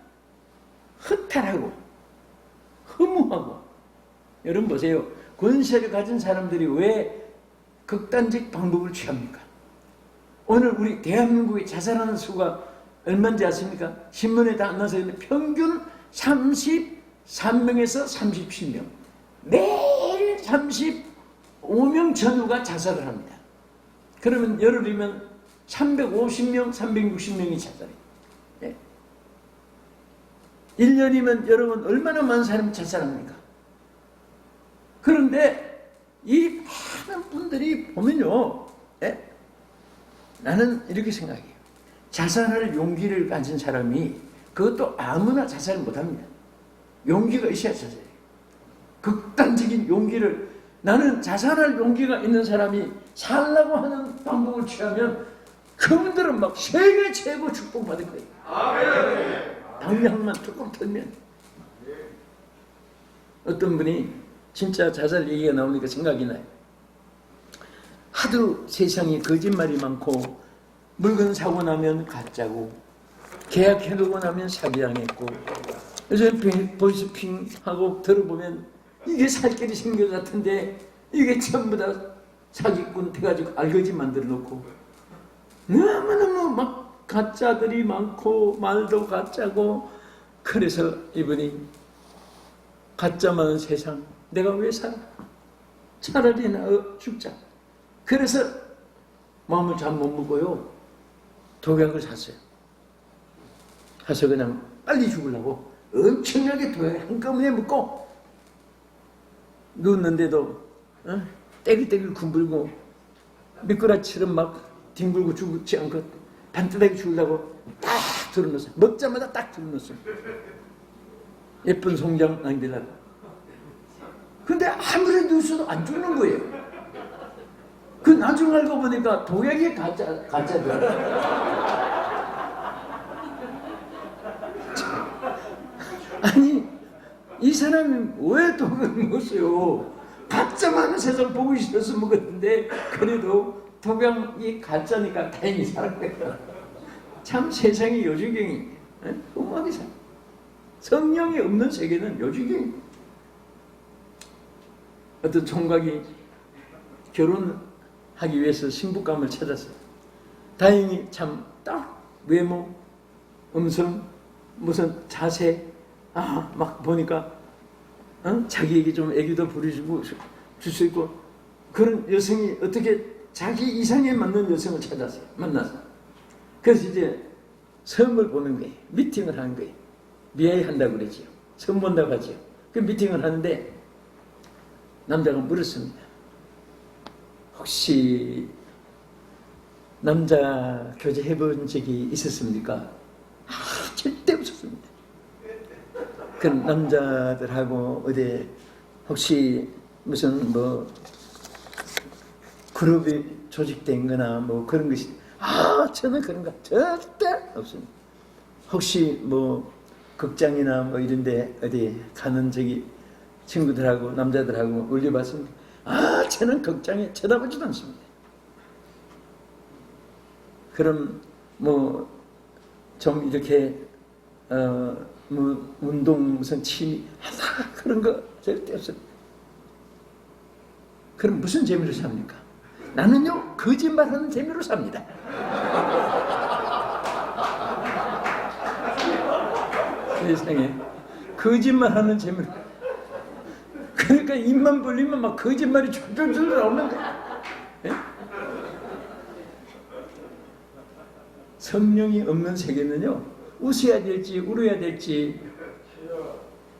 Speaker 1: 허탈하고 허무하고. 여러분 보세요. 권세를 가진 사람들이 왜 극단적 방법을 취합니까? 오늘 우리 대한민국이 자살하는 수가 얼마인지 아십니까? 신문에 다 안 나서 있는데 평균 33명에서 37명. 매일 35명 전후가 자살을 합니다. 그러면 열흘이면 350명, 360명이 자살해요. 네. 1년이면 여러분 얼마나 많은 사람이 자살합니까? 그런데 이 많은 분들이 보면요, 나는 이렇게 생각해요. 자살할 용기를 가진 사람이 그것도 아무나 자살 못합니다. 용기가 있어야 자살해요. 극단적인 용기를 나는 자살할 용기가 있는 사람이 살라고 하는 방법을 취하면 그분들은 막 세계 최고 축복받을 거예요. 당장만 조금 털면. 어떤 분이 진짜 자살 얘기가 나오니까 생각이 나요. 하도 세상에 거짓말이 많고 물건 사고 나면 가짜고 계약해놓고 나면 사기당했고 그래서 보이스핑하고 들어보면 이게 살길이 생긴 것 같은데 이게 전부 다 사기꾼 돼가지고 알거지 만들어 놓고 너무너무 막 가짜들이 많고 말도 가짜고 그래서 이분이 가짜 많은 세상 내가 왜 살아? 차라리 나 죽자. 그래서 마음을 잘 못 먹어요. 독약을 샀어요. 가서 그냥 빨리 죽으려고 엄청나게 독약을 한꺼번에 먹고 누웠는데도 떼글떼글 굶불고 미꾸라지처럼 막 뒹굴고 죽지 않고 반듯하게 죽으려고 딱 들어놓았어요. 먹자마자 딱 들어놓았어요. 예쁜 송장 남기려고. 근데 아무리 누워서도 안 죽는 거예요. 그 나중에 알고 보니까 독약이 가짜더라고요. 아니 이 사람이 왜 독약을 먹었어요? 가짜 많은 세상 보고 싶어서 먹었는데 그래도 독약이 가짜니까 다행히 살았거든요. 참 세상이 요지경이 험하게 살. 성령이 없는 세계는 요지경이. 어떤 총각이 결혼하기 위해서 신부감을 찾았어요. 다행히 참 딱 외모, 음성, 무슨 자세 막 보니까 자기에게 좀 애기도 부려주고 줄 수 있고 그런 여성이 어떻게 자기 이상에 맞는 여성을 찾았어요. 만나서. 그래서 이제 성을 보는 거예요. 미팅을 하는 거예요. 미아이한다고 그러지요. 성 본다고 하지요. 그 미팅을 하는데 남자가 물었습니다. 혹시 남자 교제 해본 적이 있었습니까? 절대 없었습니다. 그럼 남자들하고 어디 혹시 무슨 뭐 그룹이 조직된 거나 뭐 그런 것이 저는 그런 거 절대 없습니다. 혹시 뭐 극장이나 뭐 이런데 어디 가는 적이 친구들하고 남자들하고 올려봤습니다. 저는 극장에 쳐다보지도 않습니다. 그럼 뭐 좀 이렇게 뭐 운동 무슨 취미 그런 거 절대 없습니다. 그럼 무슨 재미로 삽니까? 나는요 거짓말하는 재미로 삽니다. 세상에 거짓말하는 재미로. 그러니까 입만 벌리면 막 거짓말이 줄줄줄 나오는 거야. 예? 성령이 없는 세계는요 웃어야 될지 울어야 될지.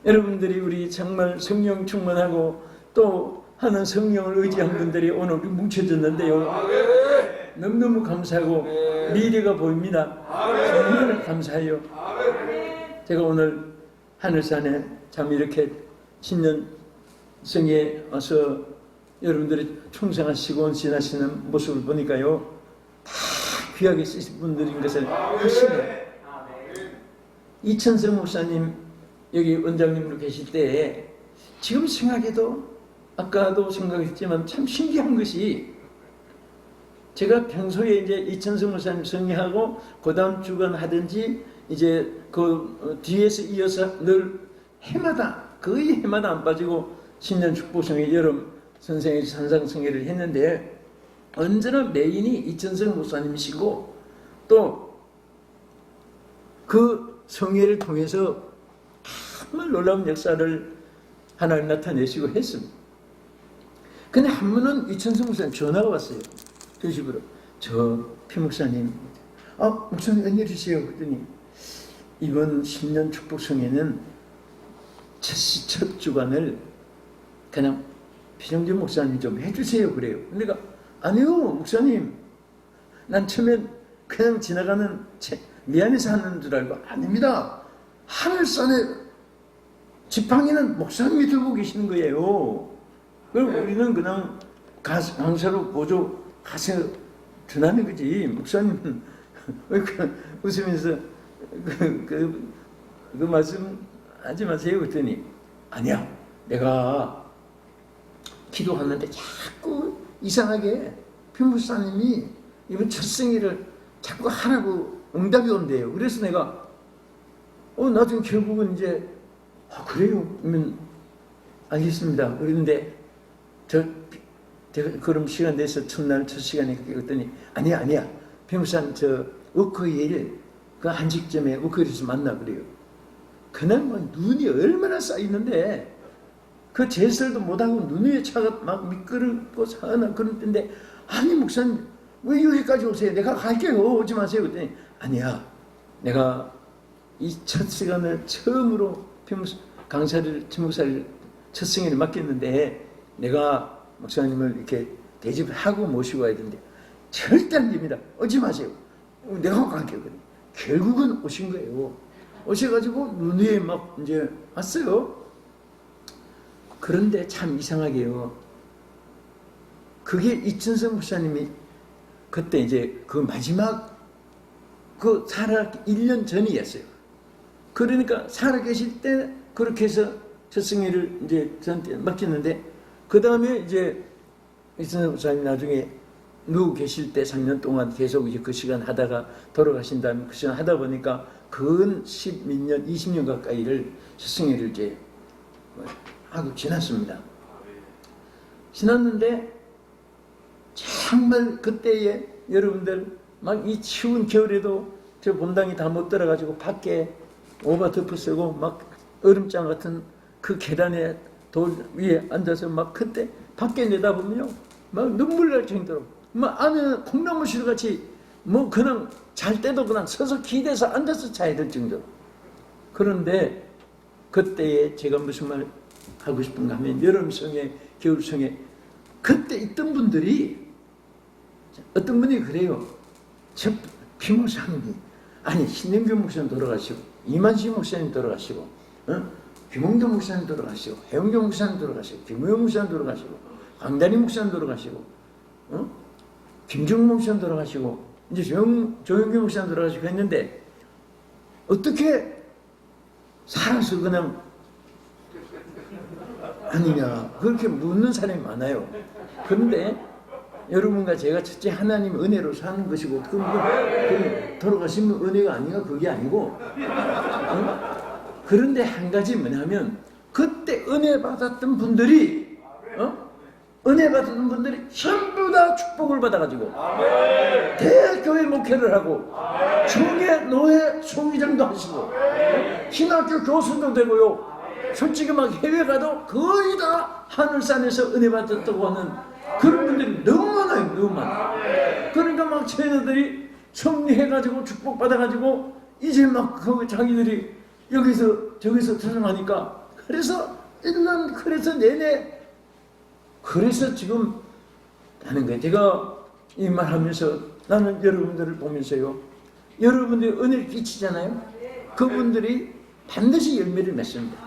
Speaker 1: 여러분들이 우리 정말 성령 충만하고 또 하는 성령을 의지한 분들이 오늘 뭉쳐졌는데요. 너무너무 감사하고 미래가 보입니다. 정말 감사해요. 제가 오늘 하늘산에 참 이렇게 신년성에 와서 여러분들이 충성하시고 지나시는 모습을 보니까요. 다 귀하게 쓰신 분들인 것을 확신해요. 이천성 목사님 여기 원장님으로 계실 때 지금 생각해도 아까도 생각했지만 참 신기한 것이 제가 평소에 이제 이천성 목사님 성리하고 그 다음 주간 하든지 이제 그 뒤에서 이어서 늘 해마다 거의 해마다 안 빠지고 신년 축복성회 여름 선생의 산상성회를 했는데 언제나 메인이 이천성 목사님이시고 또 그 성회를 통해서 정말 놀라운 역사를 하나님 나타내시고 했습니다. 근데 한 번은 이천성 목사님 전화가 왔어요. 그 집으로. 피 목사님. 목사님 웬일이세요? 그랬더니 이번 신년 축복성회는 첫 주간을 그냥 피정준 목사님이 좀 해주세요. 그래요. 내가 아니요 목사님. 난 처음엔 그냥 지나가는 미안해서 하는 줄 알고 아닙니다. 하늘산에 지팡이는 목사님이 들고 계시는 거예요. 그럼 우리는 그냥 강사로 보조 가서 전하는 거지. 목사님은 웃으면서 그 말씀 하지 마세요. 그랬더니 아니야. 내가 기도하는데 자꾸 이상하게 피목사님이 이번 첫 생일을 자꾸 하라고 응답이 온대요. 그래서 내가 나중에 결국은 이제 그래요? 그러면 알겠습니다. 그런데 제가 그럼 시간 내서 첫날 첫 시간에 그랬더니 아니야. 변호사는 저 워커힐 그 한식점에 워커힐에서 만나 그래요. 그날 뭐 눈이 얼마나 쌓이는데 그 제설도 못하고 눈 위에 차가 막 미끄럽고 사나 그런 때인데 아니 목사님 왜 여기까지 오세요? 내가 갈게요. 오지 마세요. 그랬더니 아니야. 내가 이 첫 시간을 처음으로 강사를 전목사를 첫 승인을 맡겼는데 내가 목사님을 이렇게 대접하고 모시고 와야 되는데 절대 안 됩니다. 오지 마세요. 내가 갈게요. 결국은 오신 거예요. 오셔가지고 눈 위에 막 이제 왔어요. 그런데 참 이상하게요. 그게 이춘성 목사님이 그때 이제 그 마지막 그 살아 1년 전이었어요. 그러니까 살아계실 때 그렇게 해서 첫승리를 이제 저한테 맡겼는데 그 다음에 이제 이춘성 목사님 나중에 누워 계실 때 3년 동안 계속 이제 그 시간 하다가 돌아가신 다음에 그 시간 하다 보니까 근 10몇 20년 가까이를 첫승리를 이제 하고 지났습니다. 지났는데 정말 그때에 여러분들 막 이 추운 겨울에도 저 본당이 다 못 들어가지고 밖에 오바 덮어 쓰고 막 얼음장 같은 그 계단에 돌 위에 앉아서 막 그때 밖에 내다보면요 막 눈물 날 정도로 막 안에 콩나물실 같이 뭐 그냥 잘 때도 그냥 서서 기대서 앉아서 자야 될 정도로. 그런데 그때에 제가 무슨 말 하고 싶은가 하면 여름성에 겨울성에 그때 있던 분들이 어떤 분이 그래요. 저 피모사님이 아니 신영균 목사님 돌아가시고 이만식 목사님 돌아가시고 김홍경 목사님 돌아가시고 해영경 목사님 돌아가시고 김우영 목사님 돌아가시고 강다리 목사님 돌아가시고 김정우 목사님 돌아가시고 이제 조영규 목사님 돌아가시고 했는데 어떻게 살아서 그냥 아니냐 그렇게 묻는 사람이 많아요. 그런데 여러분과 제가 첫째 하나님 은혜로 사는 것이고 그럼 돌아가시면 은혜가 아닌가 그게 아니고 그런데 한 가지 뭐냐면 그때 은혜 받았던 분들이 은혜 받았던 분들이 전부 다 축복을 받아가지고 대교회 목회를 하고 총회 노회 총회장도 하시고 신학교 교수도 되고요. 솔직히 막 해외 가도 거의 다 하늘산에서 은혜 받았다고 하는 그런 분들이 너무 많아요. 너무 많아. 그러니까 막 자녀들이 성리해가지고 축복받아가지고 이제 막 그 자기들이 여기서 저기서 투정하니까 그래서 1년 그래서 내내 그래서 지금 하는 거예요. 제가 이 말하면서 나는 여러분들을 보면서요. 여러분들이 은혜를 끼치잖아요. 그분들이 반드시 열매를 맺습니다.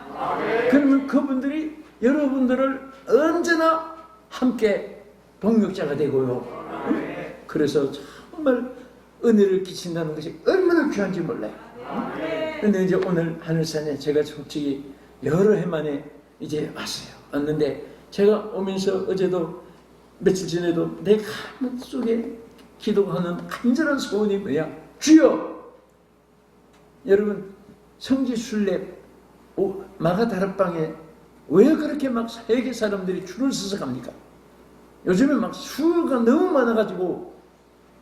Speaker 1: 그러면 그분들이 여러분들을 언제나 함께 동력자가 되고요. 그래서 정말 은혜를 끼친다는 것이 얼마나 귀한지 몰라요. 그런데 이제 오늘 하늘산에 제가 솔직히 여러 해 만에 이제 왔어요. 왔는데 제가 오면서 어제도 며칠 전에도 내 가슴 속에 기도하는 간절한 소원이 뭐야? 주여! 여러분 성지순례 마가다락방에 왜 그렇게 막 세계 사람들이 줄을 서서 갑니까? 요즘에 막 수가 너무 많아가지고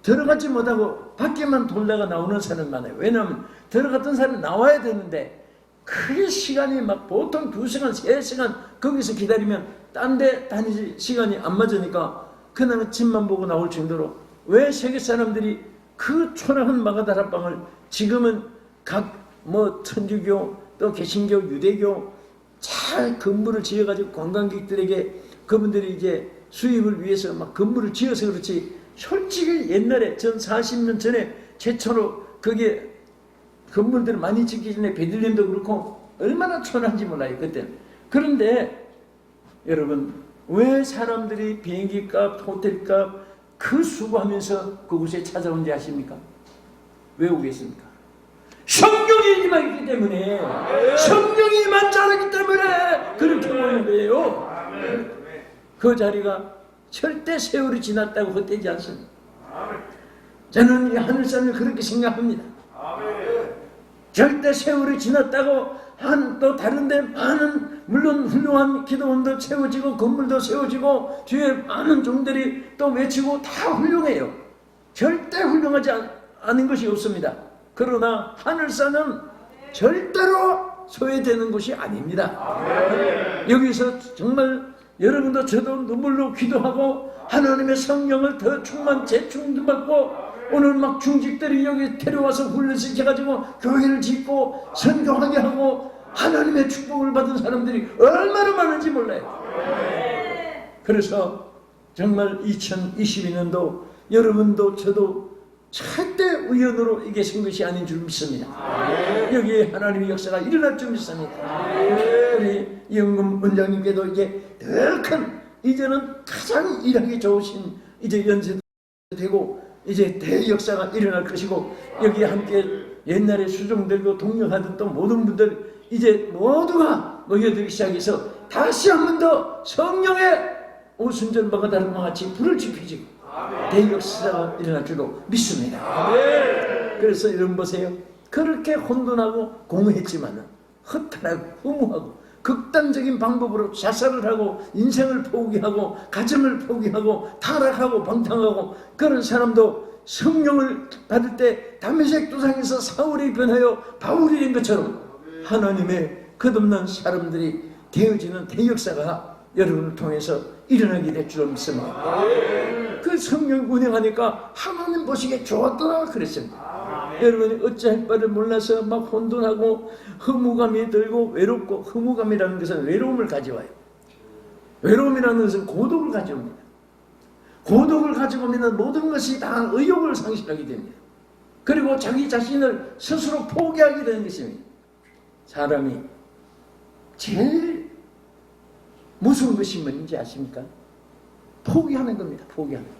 Speaker 1: 들어가지 못하고 밖에만 돌다가 나오는 사람이 많아요. 왜냐하면 들어갔던 사람이 나와야 되는데 그 시간이 막 보통 2시간, 3시간 거기서 기다리면 딴 데 다닐 시간이 안 맞으니까 그날은 집만 보고 나올 정도로 왜 세계 사람들이 그 초라한 마가다락방을 지금은 각 뭐 천주교 또 개신교 유대교 잘 건물을 지어가지고 관광객들에게 그분들이 이제 수입을 위해서 막 건물을 지어서 그렇지 솔직히 옛날에 전 40년 전에 최초로 그게 건물들을 많이 짓기 전에 베들레헴도 그렇고 얼마나 초라한지 몰라요 그때. 그런데 여러분 왜 사람들이 비행기값 호텔값 그 수고하면서 그곳에 찾아온지 아십니까? 왜 오겠습니까? 성령이 임하기 때문에 성령이 임하기 때문에 그렇게 오는 거예요. 그 자리가 절대 세월이 지났다고 헛되지 않습니다. 저는 이 하늘산을 그렇게 생각합니다. 절대 세월이 지났다고 또 다른데 많은 물론 훌륭한 기도원도 세워지고 건물도 세워지고 뒤에 많은 종들이 또 외치고 다 훌륭해요. 절대 훌륭하지 않은 것이 없습니다. 그러나 하늘사는 절대로 소외되는 곳이 아닙니다. 여기서 정말 여러분도 저도 눈물로 기도하고 하나님의 성령을 더 재충만받고 오늘 막 중직들이 여기 데려와서 훈련시켜가지고 교회를 짓고 선교하게 하고 하나님의 축복을 받은 사람들이 얼마나 많은지 몰라요. 그래서 정말 2022년도 여러분도 저도 절대 우연으로 이게 생 것이 아닌 줄 믿습니다. 여기에 하나님의 역사가 일어날 줄 믿습니다. 우리 이영금 원장님께도 이제 더 큰 이제는 가장 일하기 좋으신 이제 연세도 되고 이제 대역사가 일어날 것이고 여기에 함께 옛날에 수종들고 동력하던 또 모든 분들 이제 모두가 모여들기 시작해서 다시 한 번 더 성령의 오순절마가 다른 것 같이 불을 지피지고 대역사가 일어날 줄로 믿습니다. 그래서 여러분 보세요. 그렇게 혼돈하고 공허했지만은 허탈하고 허무하고 극단적인 방법으로 자살을 하고 인생을 포기하고 가정을 포기하고 타락하고 방탕하고 그런 사람도 성령을 받을 때 다메섹 도상에서 사울이 변하여 바울이 된 것처럼 하나님의 끝없는 사람들이 되어지는 대역사가 여러분을 통해서 일어나게 될 줄 믿습니다. 그 성령 운행하니까 하나님 보시기에 좋았더라 그랬습니다. 여러분이 어찌할 바를 몰라서 막 혼돈하고 허무감이 들고 외롭고 허무감이라는 것은 외로움을 가져와요. 외로움이라는 것은 고독을 가져옵니다. 고독을 가져오면 모든 것이 다 의욕을 상실하게 됩니다. 그리고 자기 자신을 스스로 포기하게 되는 것입니다. 사람이 제일 무서운 것이 뭔지 아십니까? 포기하는 겁니다. 포기하는 것.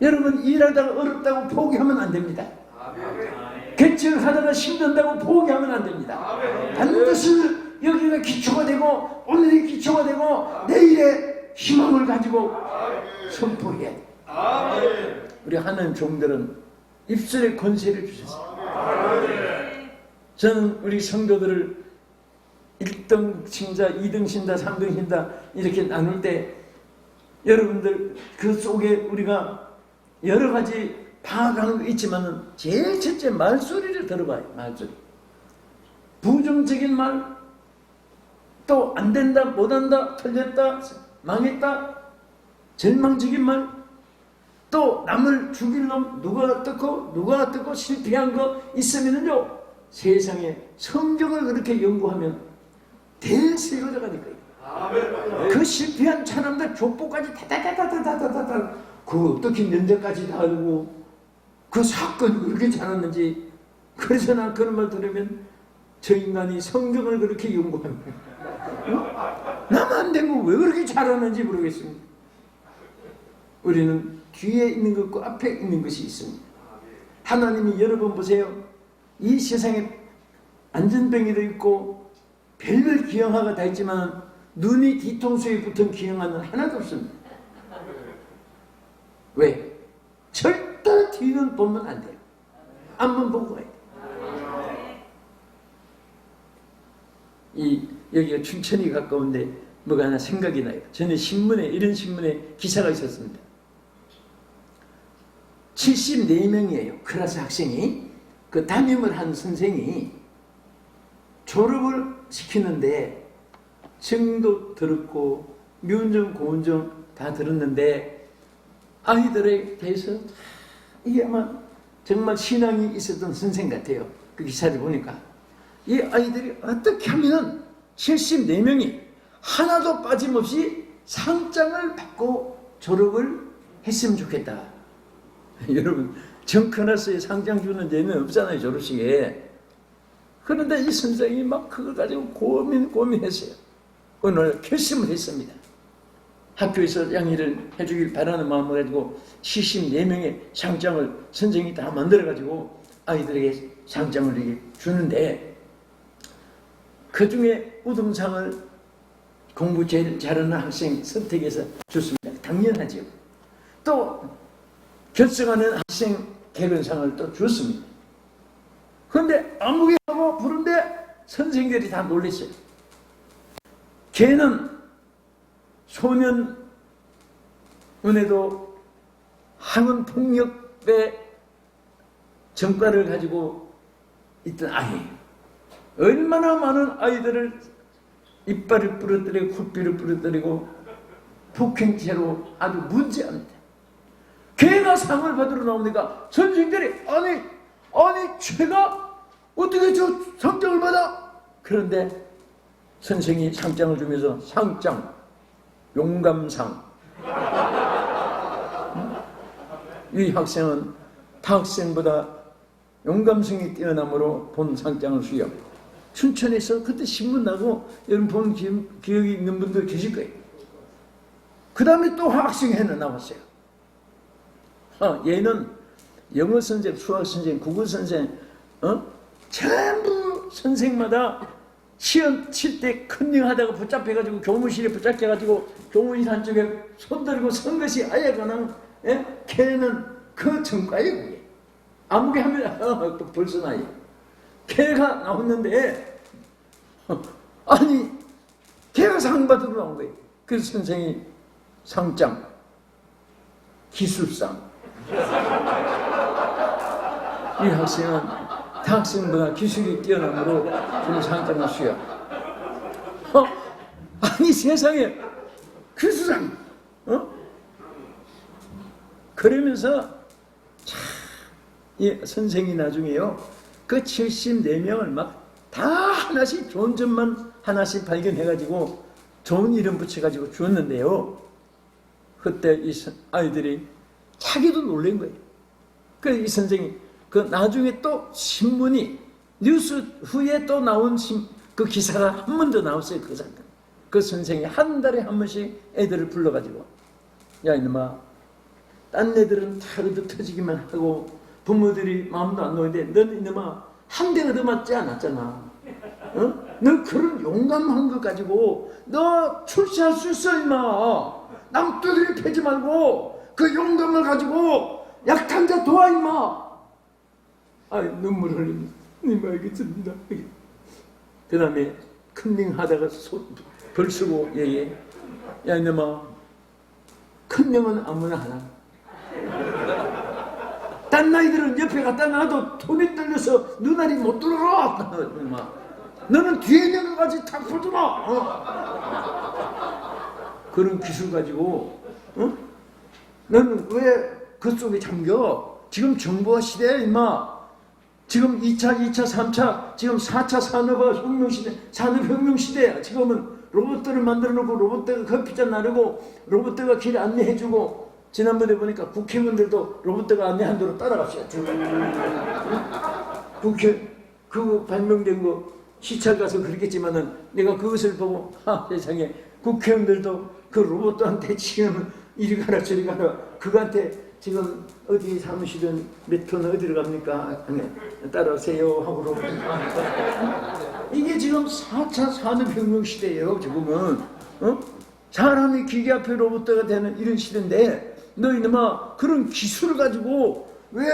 Speaker 1: 여러분 일하다가 어렵다고 포기하면 안 됩니다. 개척을 하다가 힘든다고 포기하면 안 됩니다. 반드시 여기가 기초가 되고 오늘이 기초가 되고 내일의 희망을 가지고 선포해야 돼요. 우리 하나님 종들은 입술에 권세를 주셨어요. 저는 우리 성도들을 1등 신자, 2등 신자, 3등 신자 이렇게 나눌 때 여러분들 그 속에 우리가 여러 가지 파악하는 거 있지만은 제일 첫째 말소리를 들어봐요. 말소리. 부정적인 말, 또 안 된다, 못한다, 틀렸다, 망했다, 절망적인 말, 또 남을 죽일 놈, 누가 어떻고 실패한 거 있으면은요 세상에 성경을 그렇게 연구하면 대세거자가 될 거예요. 그 실패한 사람들 족보까지 다다다다다다다다 그 어떻게 면제까지 다 알고 그 사건이 그렇게 잘하는지. 그래서 난 그런 말 들으면 저 인간이 성경을 그렇게 연구하면 나만 안 되고 왜 그렇게 잘하는지 모르겠습니다. 우리는 뒤에 있는 것과 앞에 있는 것이 있습니다. 하나님이 여러분 보세요. 이 세상에 안전병이도 있고 별별 기형아가 다 있지만 눈이 뒤통수에 붙은 기형아는 하나도 없습니다. 왜? 절대 뒤는 보면 안 돼요. 앞만 보고 가야 돼요. 여기가 춘천이 가까운데 뭐가 하나 생각이 나요. 전에 이런 신문에 기사가 있었습니다. 74명이에요. 클래스 학생이. 그 담임을 한 선생이 졸업을 시키는데 정도 들었고 미운정 고운정 다 들었는데 아이들에 대해서 이게 아마 정말 신앙이 있었던 선생 같아요. 그 기사를 보니까 이 아이들이 어떻게 하면 74명이 하나도 빠짐없이 상장을 받고 졸업을 했으면 좋겠다. 여러분 정클래스에 상장 주는 데는 없잖아요. 졸업식에. 그런데 이 선생이 막 그걸 가지고 고민했어요. 오늘 결심을 했습니다. 학교에서 양해를 해주길 바라는 마음을 가지고 74명의 상장을 선생이 다 만들어가지고 아이들에게 상장을 이렇게 주는데 그 중에 우등상을 공부 제일 잘하는 학생 선택해서 줬습니다. 당연하죠. 또 결승하는 학생 개근상을 또 줬습니다. 그런데 아무개 하고 부른데 선생들이 다 놀랐어요. 걔는 소년원에도 학원 폭력배 전과를 가지고 있던 아이, 얼마나 많은 아이들을 이빨을 부러뜨리고 코피를 부러뜨리고 폭행죄로 아주 문제합니다. 걔가 상을 받으러 나오니까 선생들이 아니 제가 어떻게 저 상장을 받아? 그런데 선생이 상장을 주면서 상장, 용감상. 이 학생은 타 학생보다 용감성이 뛰어남으로 본 상장을 수여. 춘천에서 그때 신문 나고 여러분 본 기억이 있는 분들 계실 거예요. 그 다음에 또 학생이 하나 나왔어요. 얘는 영어 선생, 수학 선생, 국어 선생, 전부 선생마다 시험 칠 때 컨닝하다가 붙잡혀가지고 교무실에 붙잡혀가지고 교무실 한쪽에 손들고 선 것이 아예 그냥, 걔는 그 전과예요. 그게. 아무개 하면 또 벌써 나이. 걔가 나왔는데 아니 걔가 상 받으러 나온 거예요. 그래서 선생이 상장, 기술상. 이 학생은 타 학생보다 기술이 뛰어남으로 좀 상장을 수여. 아니 세상에 기술상. 그러면서 참, 이 선생이 나중에요 그 74명을 막 다 하나씩 좋은 점만 하나씩 발견해가지고 좋은 이름 붙여가지고 주었는데요. 그때 이 아이들이 자기도 놀란 거예요. 그 이 선생이 그 나중에 또 신문이 뉴스 후에 또 나온 그 기사가 한 번 더 나왔어요. 그 사건. 그 선생이 한 달에 한 번씩 애들을 불러가지고 야 이놈아 딴 애들은 다 얻어 터지기만 하고 부모들이 마음도 안 놓는데 넌 이놈아 한 대 얻어맞지 않았잖아. 너 그런 용감한 거 가지고 너 출세할 수 있어 임마. 남 두드려 패지 말고 그 용감을 가지고 약탄자 도와 임마. 눈물 흘립니다. 님 알겠습니다. 그 다음에 컨닝하다가 벌 쓰고 얘기해. 야 이놈아 컨닝은 아무나 하나. 딴 아이들은 옆에 갖다 놔도 돈이 떨려서 눈알이 못 들어가. 너는 뒤에 있는 거까지 다 풀어주마. 그런 기술 가지고 너는 왜 그 속에 잠겨? 지금 정보화 시대야 임마. 지금 2차, 3차, 지금 4차 산업혁명 시대야. 지금은 로봇들을 만들어 놓고 로봇들가 커피잔 나르고 로봇들가 길 안내해주고 지난번에 보니까 국회의원들도 로봇들가 안내한 대로 따라갑시다. 국회 그 발명된 거 시찰 가서 그랬겠지만은 내가 그것을 보고 세상에 국회의원들도 그 로봇들한테 지금 이리 가라 저리 가라 그한테 지금 어디 사무실은 몇 톤 어디로 갑니까? 따라오세요 하고 로봇. 이게 지금 4차 산업혁명 시대예요. 지금은 사람이 기계 앞에 로봇가 되는 이런 시대인데 너 이놈아 그런 기술을 가지고 왜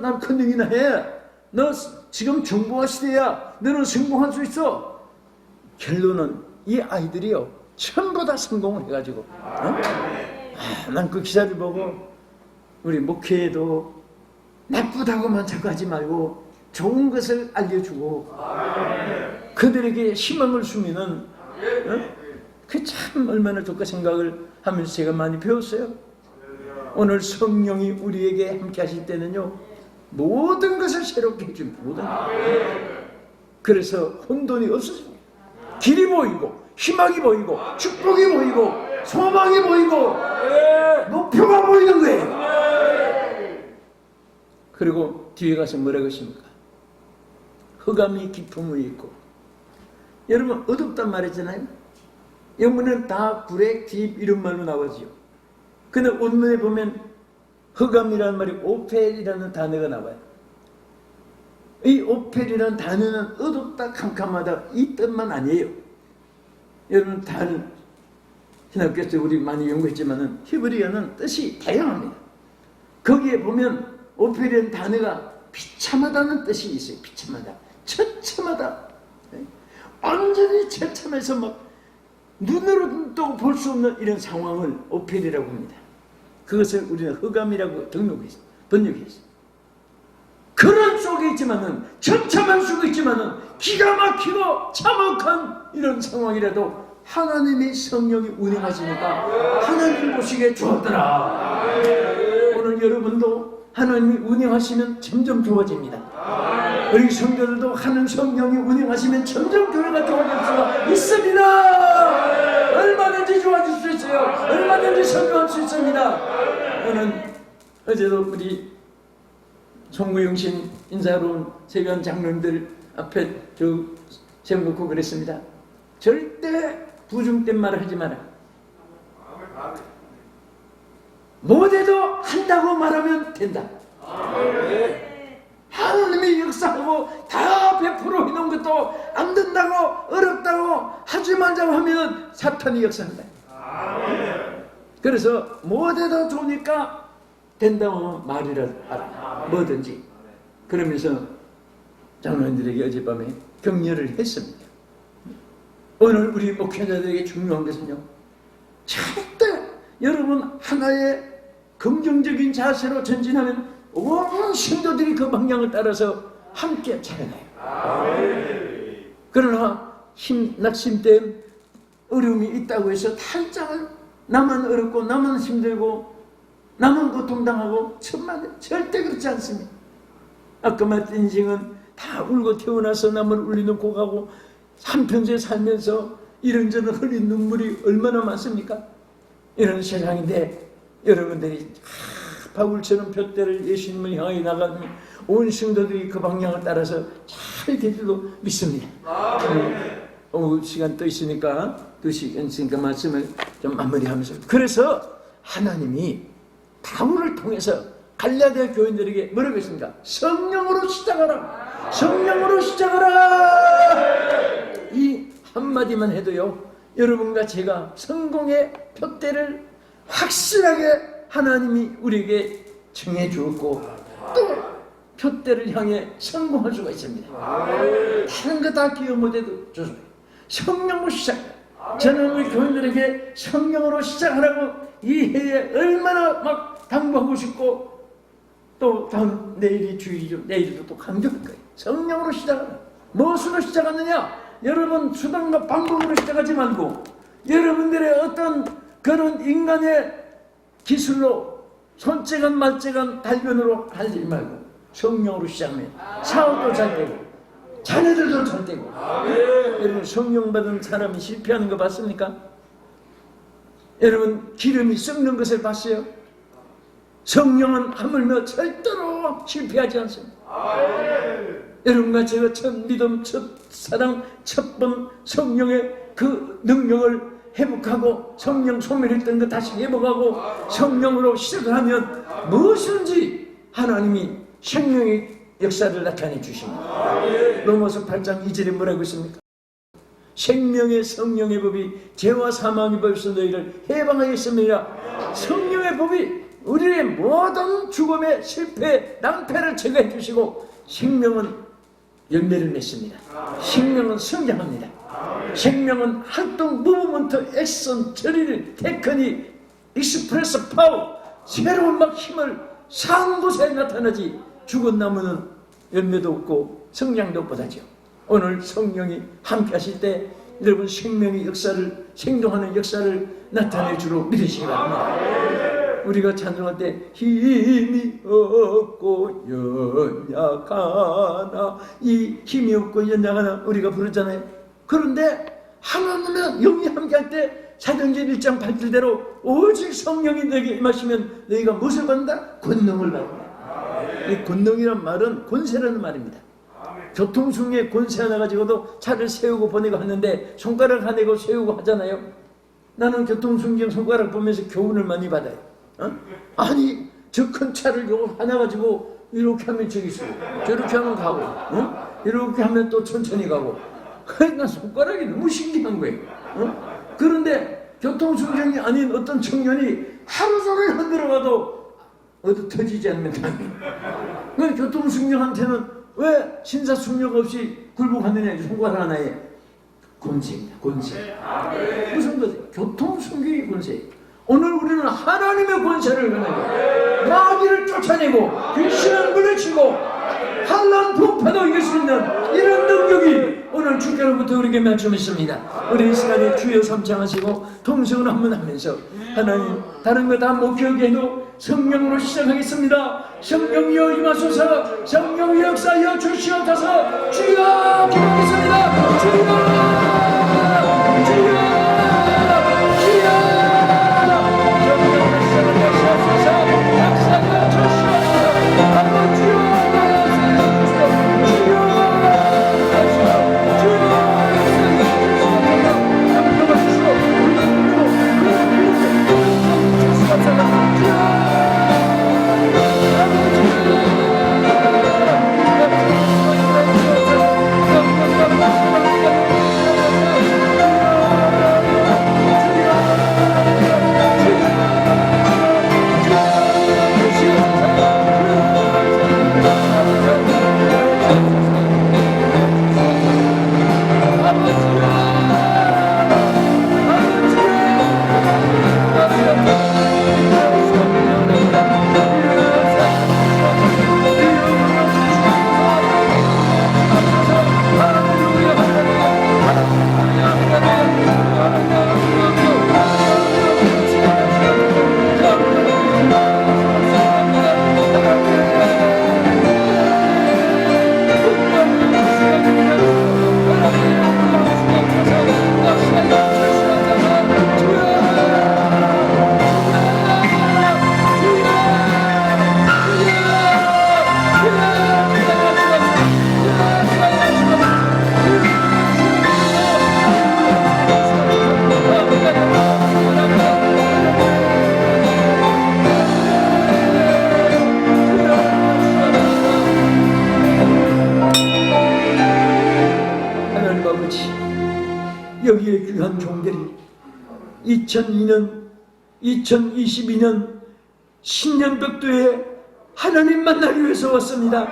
Speaker 1: 난 컨닝이나 해? 너 지금 정보화 시대야. 너는 성공할 수 있어. 결론은 이 아이들이요 전부 다 성공을 해가지고 난 그 기사를 보고 우리 목회에도 나쁘다고만 자꾸 하지 말고 좋은 것을 알려주고 그들에게 희망을 주면은 그 참 얼마나 좋을까 생각을 하면서 제가 많이 배웠어요. 오늘 성령이 우리에게 함께 하실 때는요 모든 것을 새롭게 해줍니다. 모든 그래서 혼돈이 없어집니다. 길이 보이고 희망이 보이고 축복이 보이고 소망이 보이고 목표가 보이는 거예요. 그리고 뒤에 가서 뭐라고 하십니까? 흑암이 깊음이 있고 여러분 어둡단 말이잖아요. 영문은 다 불의 딥 이런 말로 나오죠. 근데 원문에 보면 흑암이라는 말이 오펠이라는 단어가 나와요. 이 오펠이라는 단어는 어둡다 캄캄하다 이 뜻만 아니에요. 여러분 다른 신학교에서 우리 많이 연구했지만은 히브리어는 뜻이 다양합니다. 거기에 보면 오펠이라는 단어가 비참하다는 뜻이 있어요. 비참하다, 처참하다. 완전히 처참해서 막 눈으로도 볼 수 없는 이런 상황을 오펠이라고 합니다. 그것을 우리는 흑암이라고 번역했어요. 그런 속에 있지만은, 처참한 속에 있지만은 기가 막히고 참혹한 이런 상황이라도 하나님의 성령이 운행하시니까 하나님 보시기에 좋았더라. 오늘 여러분도 하나님이 운행하시면 점점 좋아집니다. 우리 성도들도 하나님 성령이 운행하시면 점점 교회가 좋아질 수가 있습니다. 얼마든지 좋아질 수 있어요. 얼마든지 성공할 수 있습니다. 저는 어제도 우리 송구영신 인사로 온 세변 장로님들 앞에 세워놓고 그랬습니다. 절대 부중된 말을 하지 마라. 못해도 한다고 말하면 된다. 하나님이 역사하고 다 베풀어 해놓은 것도 안 된다고, 어렵다고, 하지 말자고 하면 사탄이 역사한다. 그래서 못해도 좋으니까 된다고 말이라도 하라. 뭐든지. 그러면서 장로님들에게 어젯밤에 격려를 했습니다. 오늘 우리 목회자들에게 중요한 것은요, 절대 여러분 하나의 긍정적인 자세로 전진하면 온 신도들이 그 방향을 따라서 함께 차려나요. 그러나 낙심된 어려움이 있다고 해서 탈장을, 나만 어렵고 나만 힘들고 나만 고통당하고 천만, 절대 그렇지 않습니다. 아까 말했던 인생은 다 울고 태어나서 남을 울리는 고가고 한평생 살면서 이런저런 흘린 눈물이 얼마나 많습니까? 이런 세상인데 여러분들이 바울처럼 둯대를 예수님을 향해 나가면 온 성도들이 그 방향을 따라서 잘 될 줄로 믿습니다. 시간 또 있으니까 2시간 있으니까 말씀을 좀 마무리하면서, 그래서 하나님이 바울을 통해서 갈라디아 교인들에게 뭐라고 했습니까? 성령으로 시작하라. 성령으로 시작하라. 이 한마디만 해도요, 여러분과 제가 성공의 푯대를 확실하게 하나님이 우리에게 정해주었고 또 푯대를 향해 성공할 수가 있습니다. 다른 거 다 기여 못해도 좋습니다. 성령으로 시작. 저는 우리 교인들에게 성령으로 시작하라고 이 해에 얼마나 막 당부하고 싶고, 또 다음 내일이 주일이죠. 내일도 또 강조할 거예요. 성령으로 시작하라. 무엇으로 시작하느냐? 여러분 수단과 방법으로 시작하지 말고 여러분들의 어떤 그런 인간의 기술로 손재간 말재간 달변으로 하지 말고 성령으로 시작하면 사업도 잘 되고 자녀들도 잘 되고. 여러분 성령 받은 사람이 실패하는 거 봤습니까? 여러분 기름이 썩는 것을 봤어요? 성령은 하물며 절대로 실패하지 않습니다. 여러분과 제가 첫 믿음, 첫 사랑, 첫 번 성령의 그 능력을 회복하고 성령 소멸했던 거 다시 회복하고 성령으로 시작을 하면 무엇이든지 하나님이 생명의 역사를 나타내 주십니다. 로마서 8장 2절에 뭐라고 있습니까? 생명의 성령의 법이 죄와 사망의 법에서 너희를 해방하였습니다. 성령의 법이 우리의 모든 죽음의 실패, 낭패를 제거해 주시고 생명은 열매를 맺습니다. 생명은 성장합니다. 생명은 활동, 무브먼트, 액션, 저리를, 테크닉, 익스프레스 파워, 새로운 막 힘을 산 곳에 나타나지 죽은 나무는 열매도 없고 성장도 못하죠. 오늘 성령이 함께 하실 때 여러분 생명의 역사를, 생동하는 역사를 나타낼 줄로 믿으시기 바랍니다. 우리가 찬송할 때 힘이 없고 연약하나, 이 힘이 없고 연약하나 우리가 부르잖아요. 그런데 하나님은 영이 함께할 때 사도행전 1장 8절대로 오직 성령이 너에게 임하시면 너희가 무엇을 받는다? 권능을 받는다. 이 권능이란 말은 권세라는 말입니다. 교통승에 권세 하나 가지고도 차를 세우고 보내고 하는데 손가락 하내고 세우고 하잖아요. 나는 교통순경 손가락 보면서 교훈을 많이 받아요. 아니 저 큰 차를 요거 하나 가지고 이렇게 하면 저기 있어, 저렇게 하면 가고, 이렇게 하면 또 천천히 가고. 그러니까 손가락이 너무 신기한 거예요. 그런데 교통순경이 아닌 어떤 청년이 하루 종일 흔들어가도 어디 터지지 않는 다음에, 그 교통순경한테는 왜 신사숙녀가 없이 굴복하느냐? 총괄 하나의 권세입니다. 권세. 무슨 권세? 교통순교의 권세. 오늘 우리는 하나님의 권세를 가지고 마귀를 쫓아내고 귀신을 물리치고 환난 분파도 이길 수 있는 이런 능력이 오늘 주께로부터 우리에게 말씀했습니다. 우리 이 시간에 주여 삼창하시고 통성을 한번 하면서 하나님 다른 거 다 못 기억해도 성령으로 시작하겠습니다. 성령이여 임하소서. 성령 역사여 주시옵소서. 주여 기도하겠습니다. 주여 주여 여기에 귀한 종들이 2002년 2022년 신년벽도에 하나님 만나기 위해서 왔습니다.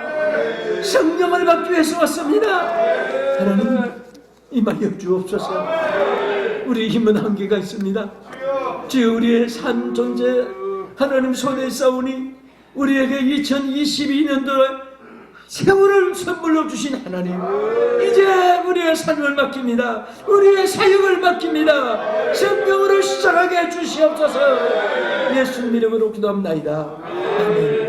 Speaker 1: 성령을 받기 위해서 왔습니다. 하나님 임하여 주옵소서. 우리 힘은 한계가 있습니다. 주여 우리의 삶 존재 하나님 손에 싸우니 우리에게 2022년도에 세월을 선물로 주신 하나님, 이제 우리의 삶을 맡깁니다. 우리의 사역을 맡깁니다. 성경으로 시작하게 해주시옵소서. 예수님 이름으로 기도합나이다. 아멘.